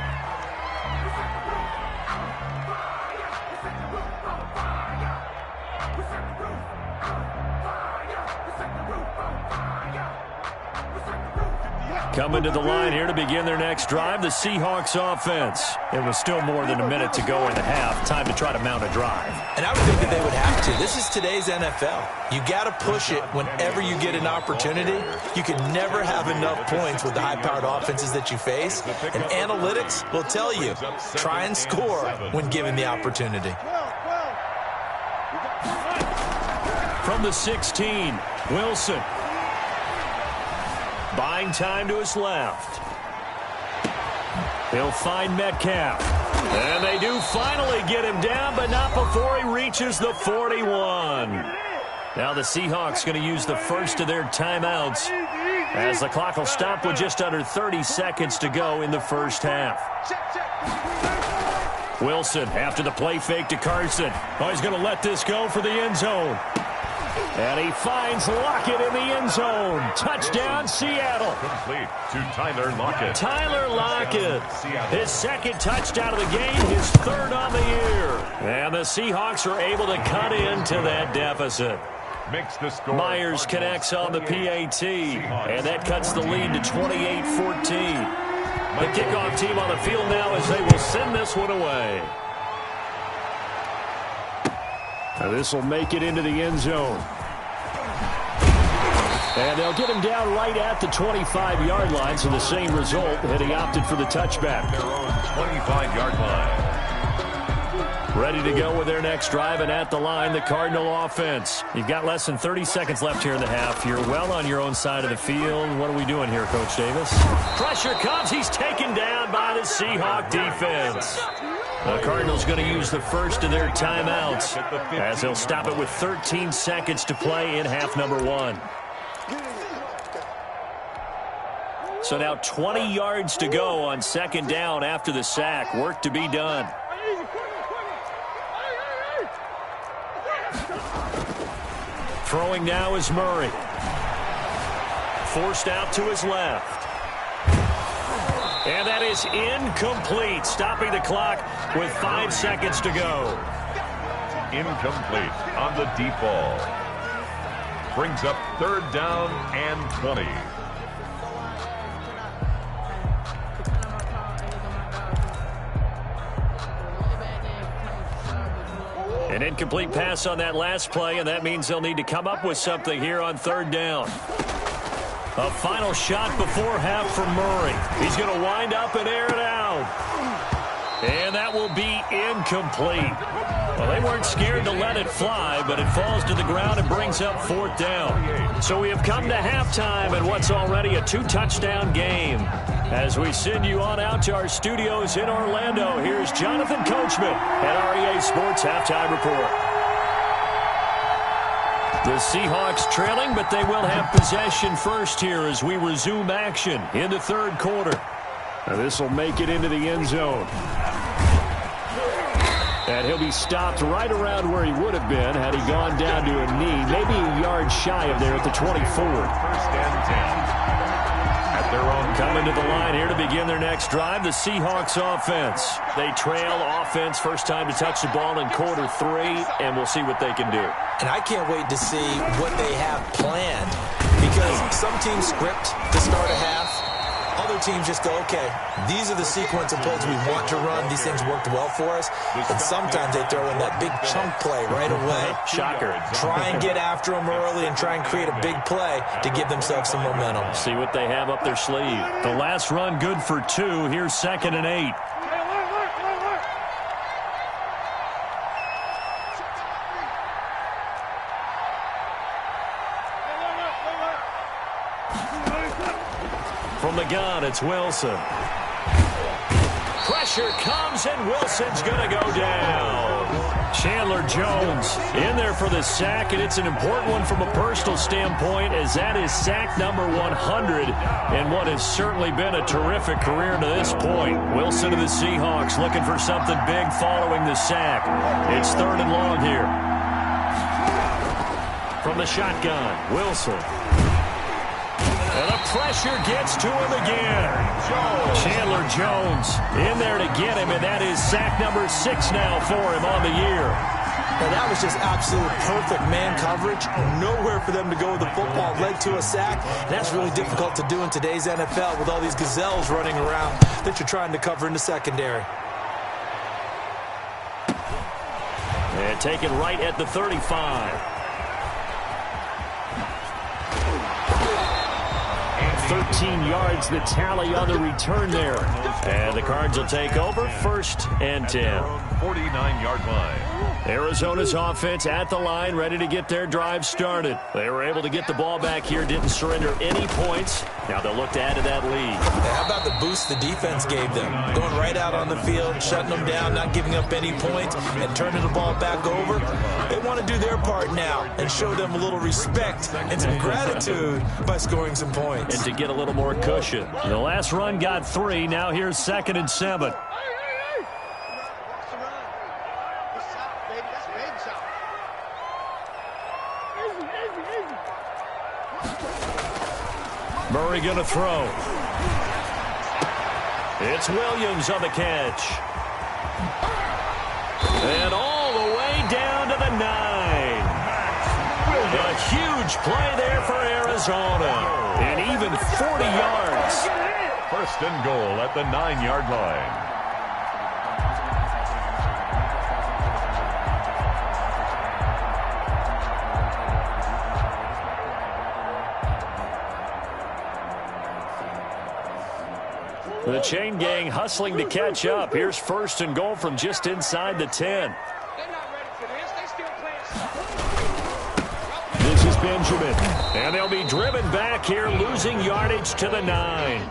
Coming to the line here to begin their next drive, the Seahawks offense. It was still more than a minute to go in the half. Time to try to mount a drive. And I would think that they would have to. This is today's NFL. You got to push it whenever you get an opportunity. You can never have enough points with the high-powered offenses that you face. And analytics will tell you, try and score when given the opportunity. From the 16, Wilson. Buying time to his left. He'll find Metcalf. And they do finally get him down, but not before he reaches the 41. Now the Seahawks going to use the first of their timeouts as the clock will stop with just under 30 seconds to go in the first half. Wilson after the play fake to Carson. Oh, he's going to let this go for the end zone. And he finds Lockett in the end zone. Touchdown, Seattle. Complete to Tyler Lockett. Tyler Lockett. His 2nd touchdown of the game, his 3rd on the year. And the Seahawks are able to cut into that deficit. Makes the score. Myers connects on the PAT. And that cuts the lead to 28-14. The kickoff team on the field now as they will send this one away. Now this will make it into the end zone. And they'll get him down right at the 25-yard line, so the same result, and he opted for the touchback. Their own 25-yard line. Ready to go with their next drive, and at the line, the Cardinal offense. You've got less than 30 seconds left here in the half. You're well on your own side of the field. What are we doing here, Coach Davis? Pressure comes. He's taken down by the Seahawk defense. The Cardinals going to use the first of their timeouts as they'll stop it with 13 seconds to play in half number 1. So now 20 yards to go on 2nd down after the sack. Work to be done. Throwing now is Murray. Forced out to his left. And that is incomplete, stopping the clock with 5 seconds to go. Incomplete on the deep ball. Brings up 3rd down and 20. An incomplete pass on that last play, and that means they'll need to come up with something here on 3rd down. A final shot before half from Murray. He's going to wind up and air it out. And that will be incomplete. Well, they weren't scared to let it fly, but it falls to the ground and brings up 4th down. So we have come to halftime in what's already a 2-touchdown game. As we send you on out to our studios in Orlando, here's Jonathan Coachman at REA Sports Halftime Report. The Seahawks trailing, but they will have possession first here as we resume action in the 3rd quarter. This will make it into the end zone. And he'll be stopped right around where he would have been had he gone down to a knee, maybe a yard shy of there at the 24. 1st and 10. At their own. Coming to the line here to begin their next drive, the Seahawks offense. They trail offense, first time to touch the ball in quarter 3, and we'll see what they can do. And I can't wait to see what they have planned, because some teams script to start a half. Other teams just go, okay, these are the sequence of plays we want to run. These things worked well for us. And sometimes they throw in that big chunk play right away. Shocker. Try and get after them early and try and create a big play to give themselves some momentum. See what they have up their sleeve. The last run good for 2. Here's 2nd and 8. From the gun, it's Wilson. Pressure comes, and Wilson's going to go down. Chandler Jones in there for the sack, and it's an important one from a personal standpoint, as that is sack number 100 and what has certainly been a terrific career to this point. Wilson to the Seahawks looking for something big following the sack. It's 3rd and long here. From the shotgun, Wilson. And the pressure gets to him again. Chandler Jones in there to get him, and that is sack number 6 now for him on the year. Now that was just absolute perfect man coverage. Nowhere for them to go with the football. Led to a sack. And that's really difficult to do in today's NFL with all these gazelles running around that you're trying to cover in the secondary. And taken right at the 35. 13 yards the tally on the return there. And the Cards will take over 1st and 10. 49-yard line. Arizona's offense at the line, ready to get their drive started. They were able to get the ball back here, didn't surrender any points. Now they'll look to add to that lead. How about the boost the defense gave them? Going right out on the field, shutting them down, not giving up any points, and turning the ball back over. They want to do their part now and show them a little respect and some gratitude by scoring some points. And to get a little more cushion. The last run got 3. Now here's 2nd and 7. Murray going to throw. It's Williams on the catch. And all the way down to the 9. A huge play there for Arizona. And even 40 yards. 1st and goal at the 9-yard line. The chain gang hustling to catch up. Here's 1st and goal from just inside the 10. This is Benjamin. And they'll be driven back here, losing yardage to the 9.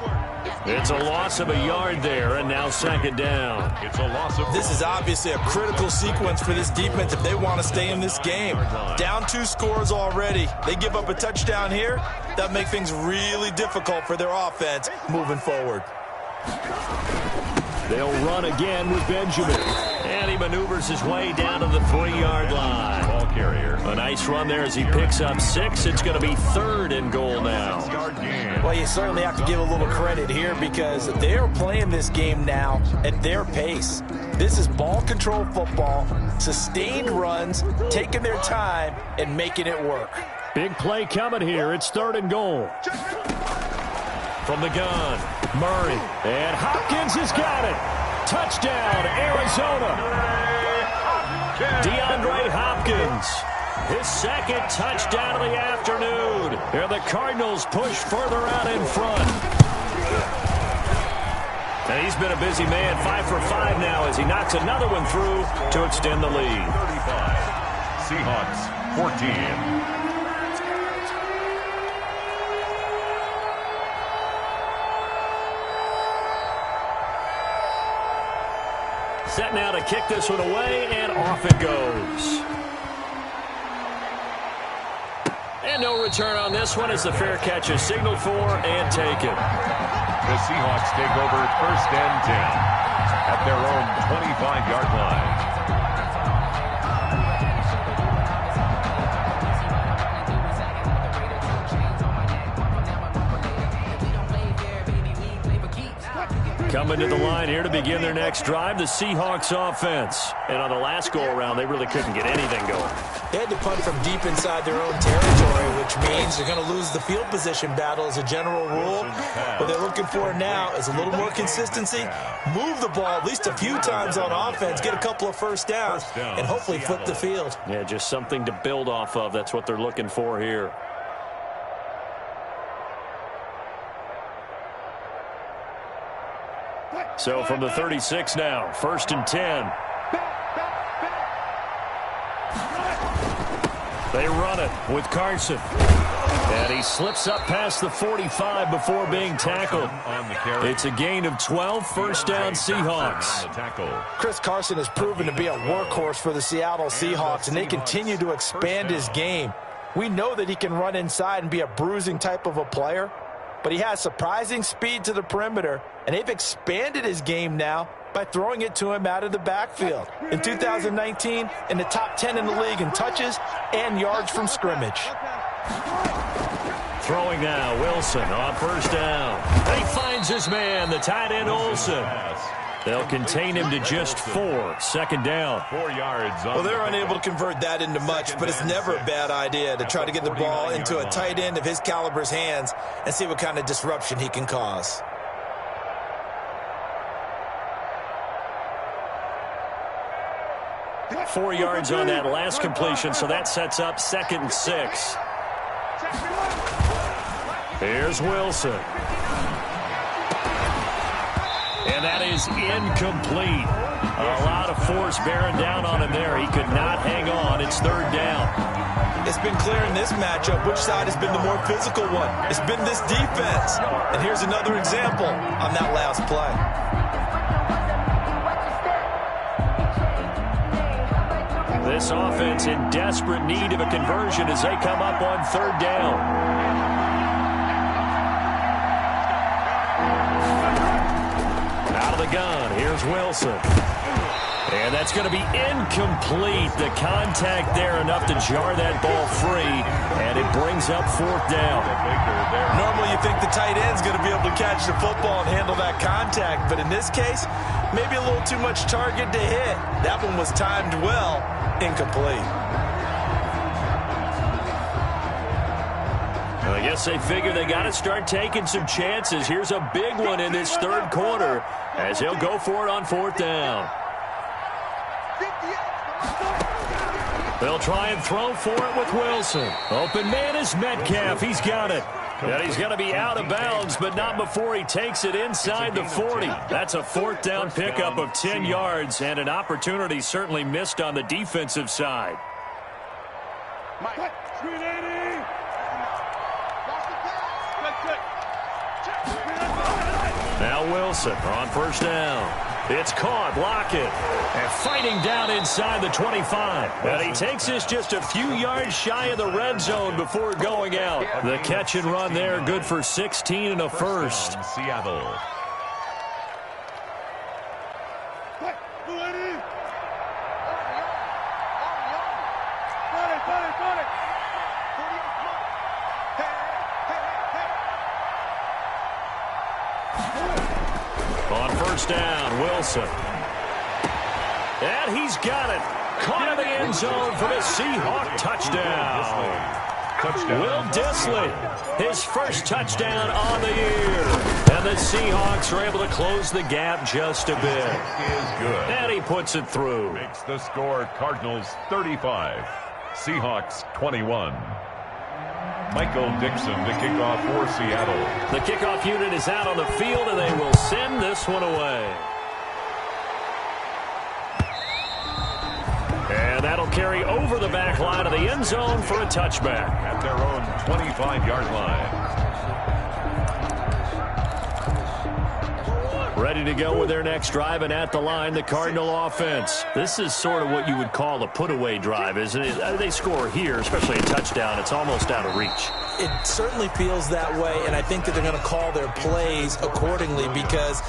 It's a loss of a yard there, and now 2nd down. It's a loss of. This is obviously a critical sequence for this defense if they want to stay in this game. Down 2 scores already. They give up a touchdown here. That make things really difficult for their offense moving forward. They'll run again with Benjamin. And he maneuvers his way down to the 3-yard line. Ball carrier. A nice run there as he picks up 6. It's going to be 3rd and goal now. Well, you certainly have to give a little credit here because they're playing this game now at their pace. This is ball control football, sustained runs, taking their time, and making it work. Big play coming here. It's 3rd and goal. From the gun, Murray. And Hopkins has got it. Touchdown, Arizona. DeAndre Hopkins. His 2nd touchdown of the afternoon. And the Cardinals push further out in front. And he's been a busy man, 5 for 5 now as he knocks another one through to extend the lead. 35. Seahawks 14. Set now to kick this one away, and off it goes. And no return on this one as the fair catch is signaled for and taken. The Seahawks take over 1st and 10 at their own 25-yard line. Coming to the line here to begin their next drive, the Seahawks offense. And on the last go-around, they really couldn't get anything going. They had to punt from deep inside their own territory, which means they're going to lose the field position battle as a general rule. What they're looking for now is a little more consistency, move the ball at least a few times on offense, get a couple of first downs, and hopefully flip the field. Yeah, just something to build off of. That's what they're looking for here. So from the 36 now, 1st and 10. They run it with Carson. And he slips up past the 45 before being tackled. It's a gain of 12, 1st down Seahawks. Chris Carson has proven to be a workhorse for the Seattle Seahawks, and they continue to expand his game. We know that he can run inside and be a bruising type of a player, but he has surprising speed to the perimeter, and they've expanded his game now by throwing it to him out of the backfield. In 2019, in the top 10 in the league in touches and yards from scrimmage. Throwing now, Wilson on 1st down. And he finds his man, the tight end Olsen. They'll contain him to just 4, 2nd down. 4 yards. Well, they're unable to convert that into much, but it's never a bad idea to try to get the ball into a tight end of his caliber's hands and see what kind of disruption he can cause. Four yards on that last completion, so that sets up 2nd and 6. Here's Wilson. And that is incomplete. A lot of force bearing down on him there. He could not hang on. It's 3rd down. It's been clear in this matchup which side has been the more physical one. It's been this defense. And here's another example on that last play. This offense in desperate need of a conversion as they come up on 3rd down. Out of the gun, here's Wilson. And that's going to be incomplete. The contact there enough to jar that ball free, and it brings up 4th down. Normally you think the tight end's going to be able to catch the football and handle that contact, but in this case, maybe a little too much target to hit. That one was timed well, incomplete. Well, I guess they figure they got to start taking some chances. Here's a big one in this 3rd quarter as he'll go for it on 4th down. They'll try and throw for it with Wilson. Open man is Metcalf. He's got it. And he's going to be out of bounds, but not before he takes it inside the 40. That's a 4th down pickup of 10 yards and an opportunity certainly missed on the defensive side. Now Wilson on 1st down. It's caught, Lockett, and fighting down inside the 25. And he takes this just a few yards shy of the red zone before going out. The catch and run there, good for 16 and a 1st. Seattle. On 1st down, Wilson. And he's got it. Caught in the end zone for the Seahawk touchdown. Will Dissly, his first touchdown on the year. And the Seahawks are able to close the gap just a bit. Is good. And he puts it through. Makes the score Cardinals 35, Seahawks 21. Michael Dixon to kick off for Seattle. The kickoff unit is out on the field, and they will send this one away. And that'll carry over the back line of the end zone for a touchback. At their own 25-yard line. Ready to go with their next drive, and at the line, the Cardinal offense. This is sort of what you would call a put-away drive, isn't it? They score here, especially a touchdown. It's almost out of reach. It certainly feels that way, and I think that they're going to call their plays accordingly, because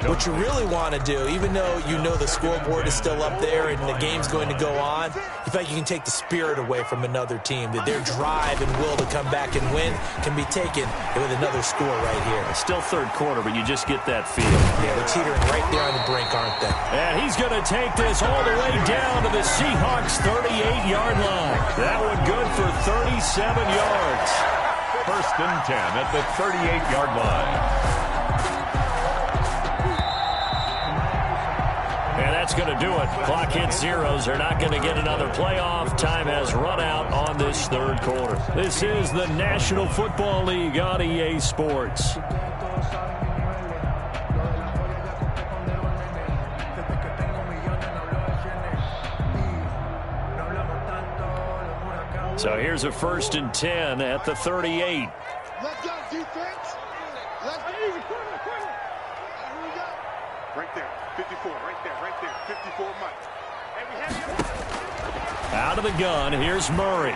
what you really want to do, even though you know the scoreboard is still up there and the game's going to go on, you feel like you can take the spirit away from another team, that their drive and will to come back and win can be taken with another score right here. It's still third quarter, but you just get that feel. Yeah, they're teetering right there on the brink, aren't they? And he's going to take this all the way down to the Seahawks' 38-yard line. That one good for 37 yards. First and 10 at the 38-yard line. And that's going to do it. Clock hits zeros. They're not going to get another playoff. Time has run out on this third quarter. This is the National Football League on EA Sports. So here's a first and 10 at the 38. Let's go, defense. Let's go. Easy, corner. Here we go. Right there, 54, right there, 54 Mike. Hey, we have you. Out of the gun, here's Murray.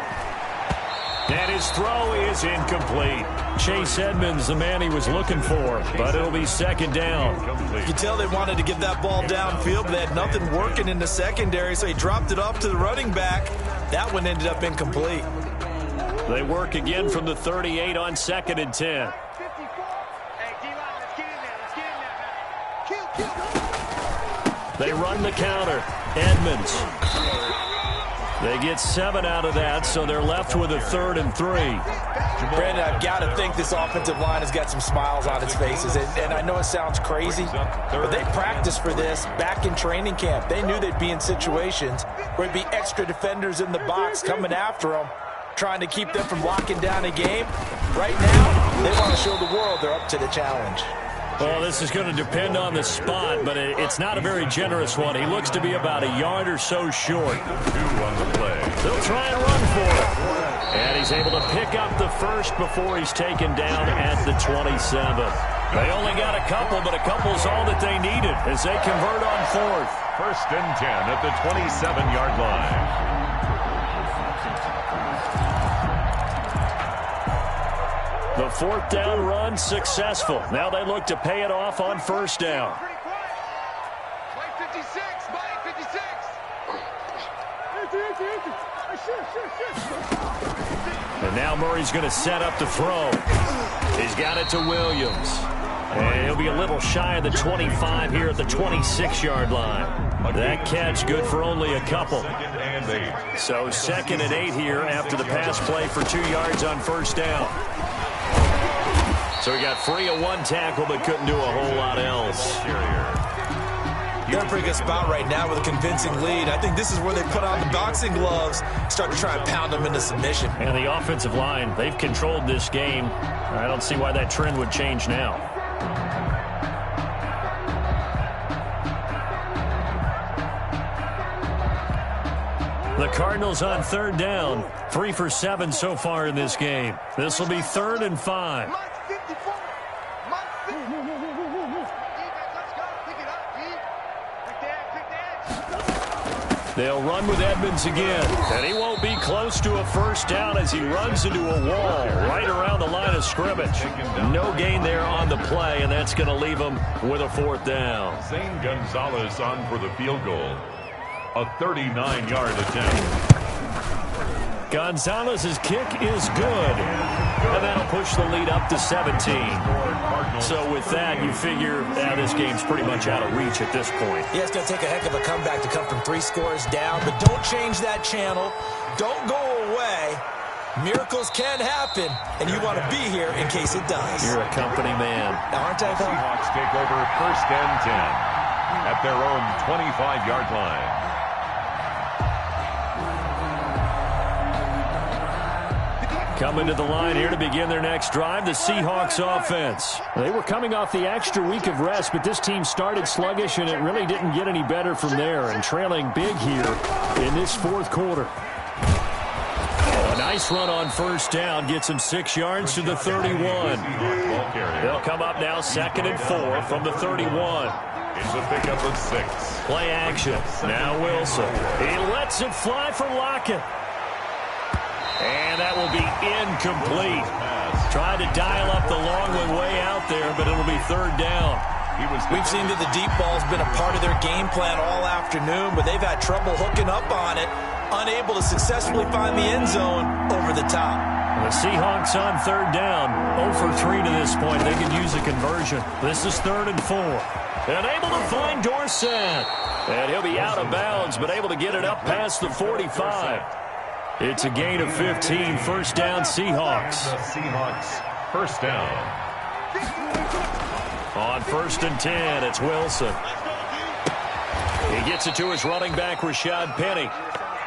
And his throw is incomplete. Chase Edmonds, the man he was looking for, but it'll be second down. You can tell they wanted to get that ball downfield, but they had nothing working in the secondary, so he dropped it off to the running back. That one ended up incomplete. They work again from the 38 on second and 10. They run the counter. Edmonds. They get 7 out of that, so they're left with a 3rd and 3. Brandon, I've got to think this offensive line has got some smiles on its faces. And I know it sounds crazy, but they practiced for this back in training camp. They knew they'd be in situations where it'd be extra defenders in the box coming after them, trying to keep them from locking down a game. Right now, they want to show the world they're up to the challenge. Well, this is going to depend on the spot, but it's not a very generous one. He looks to be about a yard or so short. 2 on the play. They'll try and run for it. And he's able to pick up the first before he's taken down at the 27. They only got a couple, but a couple's all that they needed as they convert on 4th. First and 10 at the 27-yard line. The 4th down run successful. Now they look to pay it off on 1st down. Mike 56, Mike 56. And now Murray's going to set up the throw. He's got it to Williams. And he'll be a little shy of the 25 here at the 26-yard line. That catch good for only a couple. So 2nd and 8 here after the pass play for 2 yards on 1st down. So he got free of 1 tackle, but couldn't do a whole lot else. They're in a pretty good spot right now with a convincing lead. I think this is where they put on the boxing gloves, start to try and pound them into submission. And the offensive line, they've controlled this game. I don't see why that trend would change now. The Cardinals on 3rd down, 3 for 7 so far in this game. This will be 3rd and 5. They'll run with Edmonds again, and he won't be close to a 1st down as he runs into a wall right around the line of scrimmage. No gain there on the play, and that's going to leave him with a 4th down. Zane Gonzalez on for the field goal. A 39-yard attempt. Gonzalez's kick is good, and that'll push the lead up to 17. So with that, you figure this game's pretty much out of reach at this point. Yeah, it's going to take a heck of a comeback to come from 3 scores down, but don't change that channel. Don't go away. Miracles can happen, and you want to be here in case it does. You're a company man. Now, aren't I? Seahawks take over 1st and 10 at their own 25-yard line. Coming to the line here to begin their next drive, the Seahawks offense. They were coming off the extra week of rest, but this team started sluggish, and it really didn't get any better from there, and trailing big here in this fourth quarter. A nice run on first down, gets him 6 yards to the 31. They'll come up now 2nd and 4 from the 31. It's a pickup of 6. Play action. Now Wilson. He lets it fly for Lockett. And that will be incomplete. Trying to dial up the long way out there, but it'll be 3rd down. We've seen that the deep ball's been a part of their game plan all afternoon, but they've had trouble hooking up on it, unable to successfully find the end zone over the top. The Seahawks on 3rd down, 0 for 3 to this point. They could use a conversion. This is 3rd and 4. And able to find Dorsett. And he'll be out of bounds, but able to get it up past the 45. It's a gain of 15, 1st down Seahawks. The Seahawks, 1st down. On 1st and 10, it's Wilson. He gets it to his running back, Rashad Penny.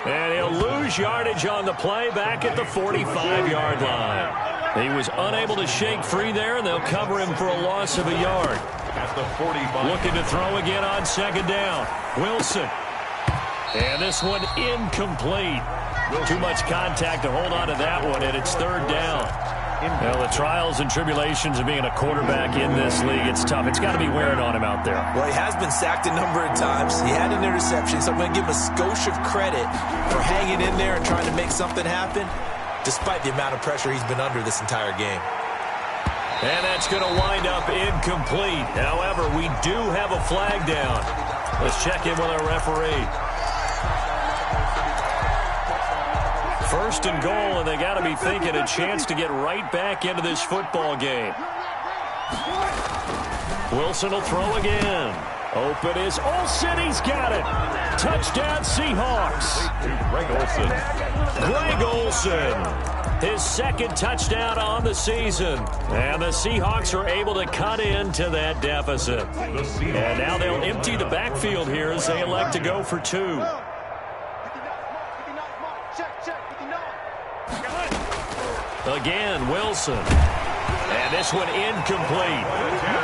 And he'll lose yardage on the play back at the 45-yard line. He was unable to shake free there, and they'll cover him for a loss of a yard. At the 45. Looking to throw again on 2nd down. Wilson. And this one incomplete. Too much contact to hold on to that one, and it's 3rd down. Well, the trials and tribulations of being a quarterback in this league, it's tough. It's got to be wearing on him out there. Well, he has been sacked a number of times. He had an interception, so I'm going to give him a skosh of credit for hanging in there and trying to make something happen, despite the amount of pressure he's been under this entire game. And that's going to wind up incomplete. However, we do have a flag down. Let's check in with our referee. 1st and goal, and they got to be thinking a chance to get right back into this football game. Wilson will throw again. Open is Olsen. He's got it. Touchdown Seahawks. Greg Olsen. Greg Olsen. His 2nd touchdown on the season. And the Seahawks are able to cut into that deficit. And now they'll empty the backfield here as they elect to go for 2. Again, Wilson. And this one incomplete.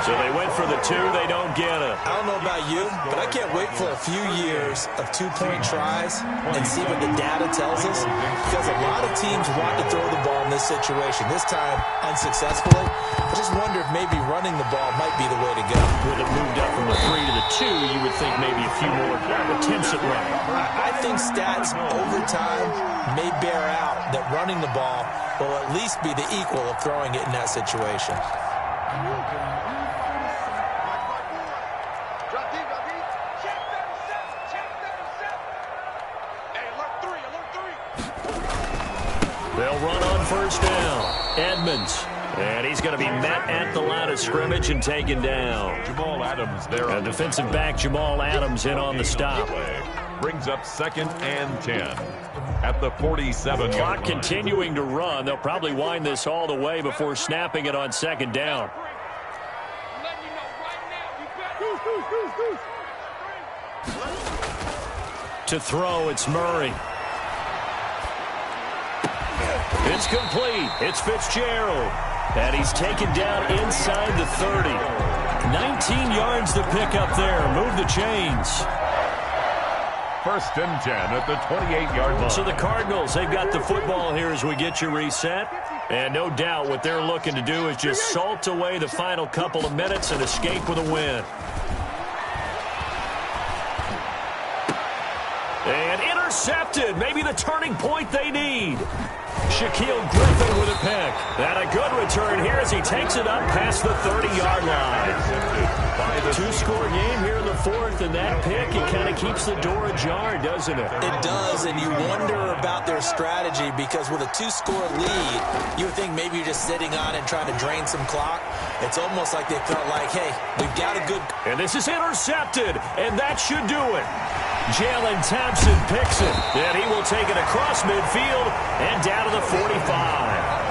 So they went for the 2. They don't get it. I don't know about you, but I can't wait for a few years of 2-point tries and see what the data tells us. Because a lot of teams want to throw the ball in this situation. This time, unsuccessfully. I just wonder if maybe running the ball might be the way to go. Would have moved up from the 3 to the 2, you would think maybe a few more attempts at running. I think stats over time may bear out that running the ball will at least be the equal of throwing it in that situation. They'll run on 1st down. Edmonds. And he's going to be met at the line of scrimmage and taken down. Jamal Adams there. And defensive back Jamal Adams in on the stop. Brings up 2nd and 10 at the 47. Clock continuing to run. They'll probably wind this all the way before snapping it on 2nd down. To throw, it's Murray. It's complete. It's Fitzgerald. And he's taken down inside the 30. 19 yards to pick up there. Move the chains. 1st and 10 at the 28-yard line. So the Cardinals, they've got the football here as we get you reset. And no doubt what they're looking to do is just salt away the final couple of minutes and escape with a win. And intercepted. Maybe the turning point they need. Shaquille Griffin with a pick. And a good return here as he takes it up past the 30-yard line. 2-score game here in the 4th, and that pick, it kind of keeps the door ajar, doesn't it? It does, and you wonder about their strategy because with a 2-score lead, you would think maybe you're just sitting on it and trying to drain some clock. It's almost like they felt like, hey, we've got a good... And this is intercepted, and that should do it. Jalen Thompson picks it, and he will take it across midfield and down to the 45.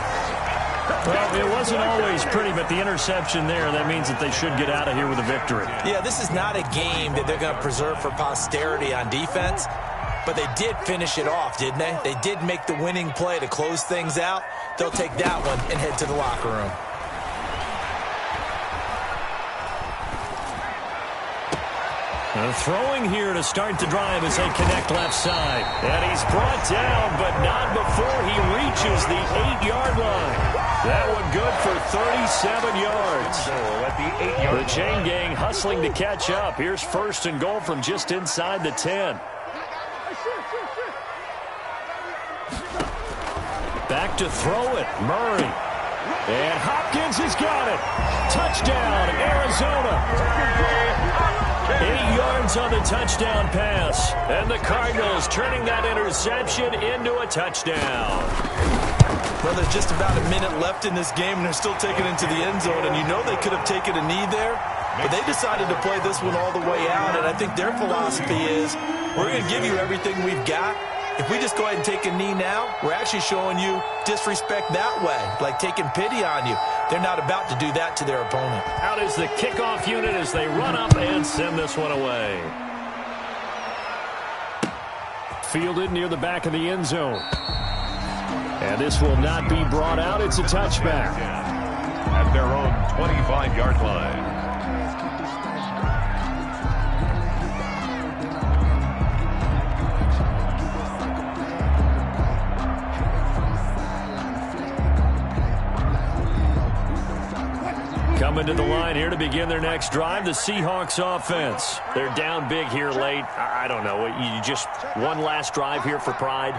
Well, it wasn't always pretty, but the interception there, that means that they should get out of here with a victory. Yeah, this is not a game that they're going to preserve for posterity on defense. But they did finish it off, didn't they? They did make the winning play to close things out. They'll take that one and head to the locker room. Throwing here to start the drive as they connect left side. And he's brought down, but not before he reaches the 8-yard line. That one good for 37 yards. The chain gang hustling to catch up. Here's first and goal from just inside the 10. Back to throw it, Murray. And Hopkins has got it. Touchdown, Arizona. 8 yards on the touchdown pass. And the Cardinals turning that interception into a touchdown. Well, there's just about a minute left in this game, and they're still taking it into the end zone. And you know they could have taken a knee there, but they decided to play this one all the way out. And I think their philosophy is, we're going to give you everything we've got. If we just go ahead and take a knee now, we're actually showing you disrespect that way, like taking pity on you. They're not about to do that to their opponent. Out is the kickoff unit as they run up and send this one away. Fielded near the back of the end zone. And this will not be brought out. It's a touchback. At their own 25-yard line. Coming to the line here to begin their next drive, the Seahawks offense. They're down big here late. I don't know. You just one last drive here for pride?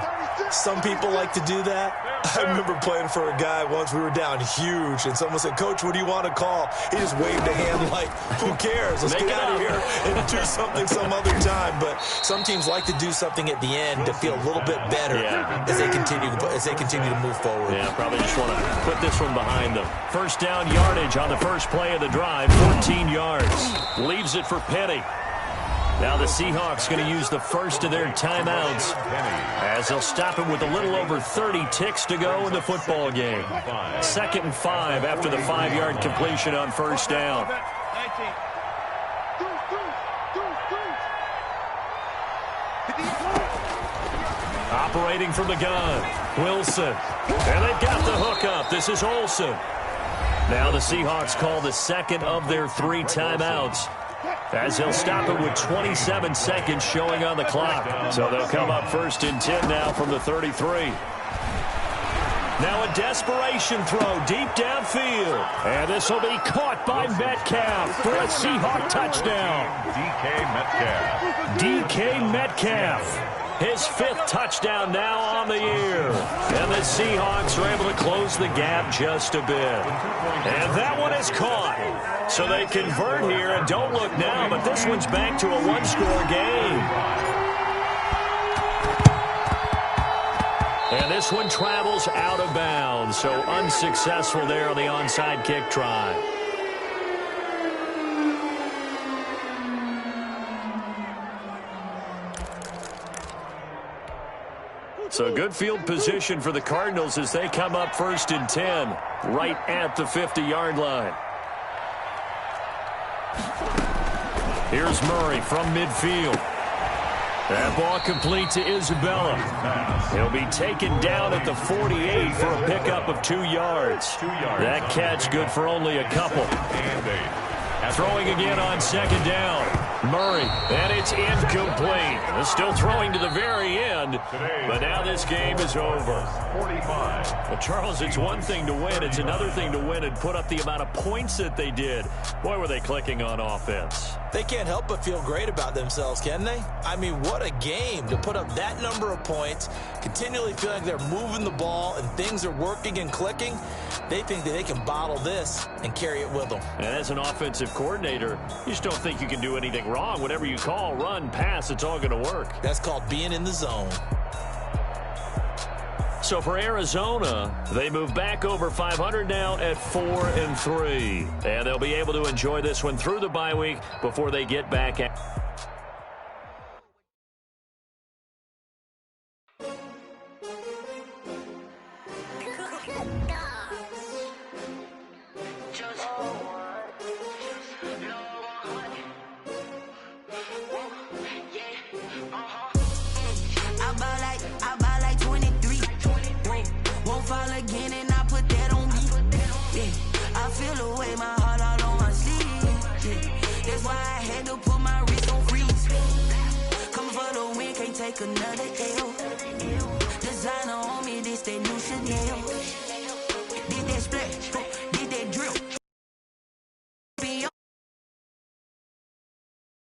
Some people like to do that. I remember playing for a guy once. We were down huge, and someone said, "Coach, what do you want to call?" He just waved a hand like, who cares? Let's get out of here and do something some other time. But some teams like to do something at the end to feel a little bit better as they continue to move forward. Yeah, probably just want to put this one behind them. First down yardage on the first play of the drive, 14 yards. Leaves it for Penny. Now the Seahawks going to use the first of their timeouts as they'll stop him with a little over 30 ticks to go in the football game. 2nd and 5 after the 5-yard completion on first down. Operating from the gun, Wilson. And they've got the hook up. This is Olsen. Now the Seahawks call the second of their 3 timeouts as they'll stop it with 27 seconds showing on the clock. So they'll come up 1st and 10 now from the 33. Now a desperation throw deep downfield. And this will be caught by Metcalf for a Seahawk touchdown. DK Metcalf. His 5th touchdown now on the year. And the Seahawks are able to close the gap just a bit. And that one is caught. So they convert here and don't look now, but this one's back to a 1-score game. And this one travels out of bounds. So unsuccessful there on the onside kick try. So good field position for the Cardinals as they come up 1st and 10, right at the 50-yard line. Here's Murray from midfield. That ball complete to Isabella. He'll be taken down at the 48 for a pickup of 2 yards. That catch good for only a couple. Throwing again on 2nd down. Murray, and it's incomplete. Still throwing to the very end, but now this game is over. 45. Well, Charles, it's one thing to win. It's another thing to win and put up the amount of points that they did. Boy, were they clicking on offense. They can't help but feel great about themselves, can they? I mean, what a game to put up that number of points, continually feeling like they're moving the ball and things are working and clicking. They think that they can bottle this and carry it with them. And as an offensive coordinator, you just don't think you can do anything wrong. Whatever you call, run, pass, it's all going to work. That's called being in the zone. So for Arizona, they move back over 500 now at 4-3. And they'll be able to enjoy this one through the bye week before they get back at... take another L. Designer on me, this that new Chanel. Did that split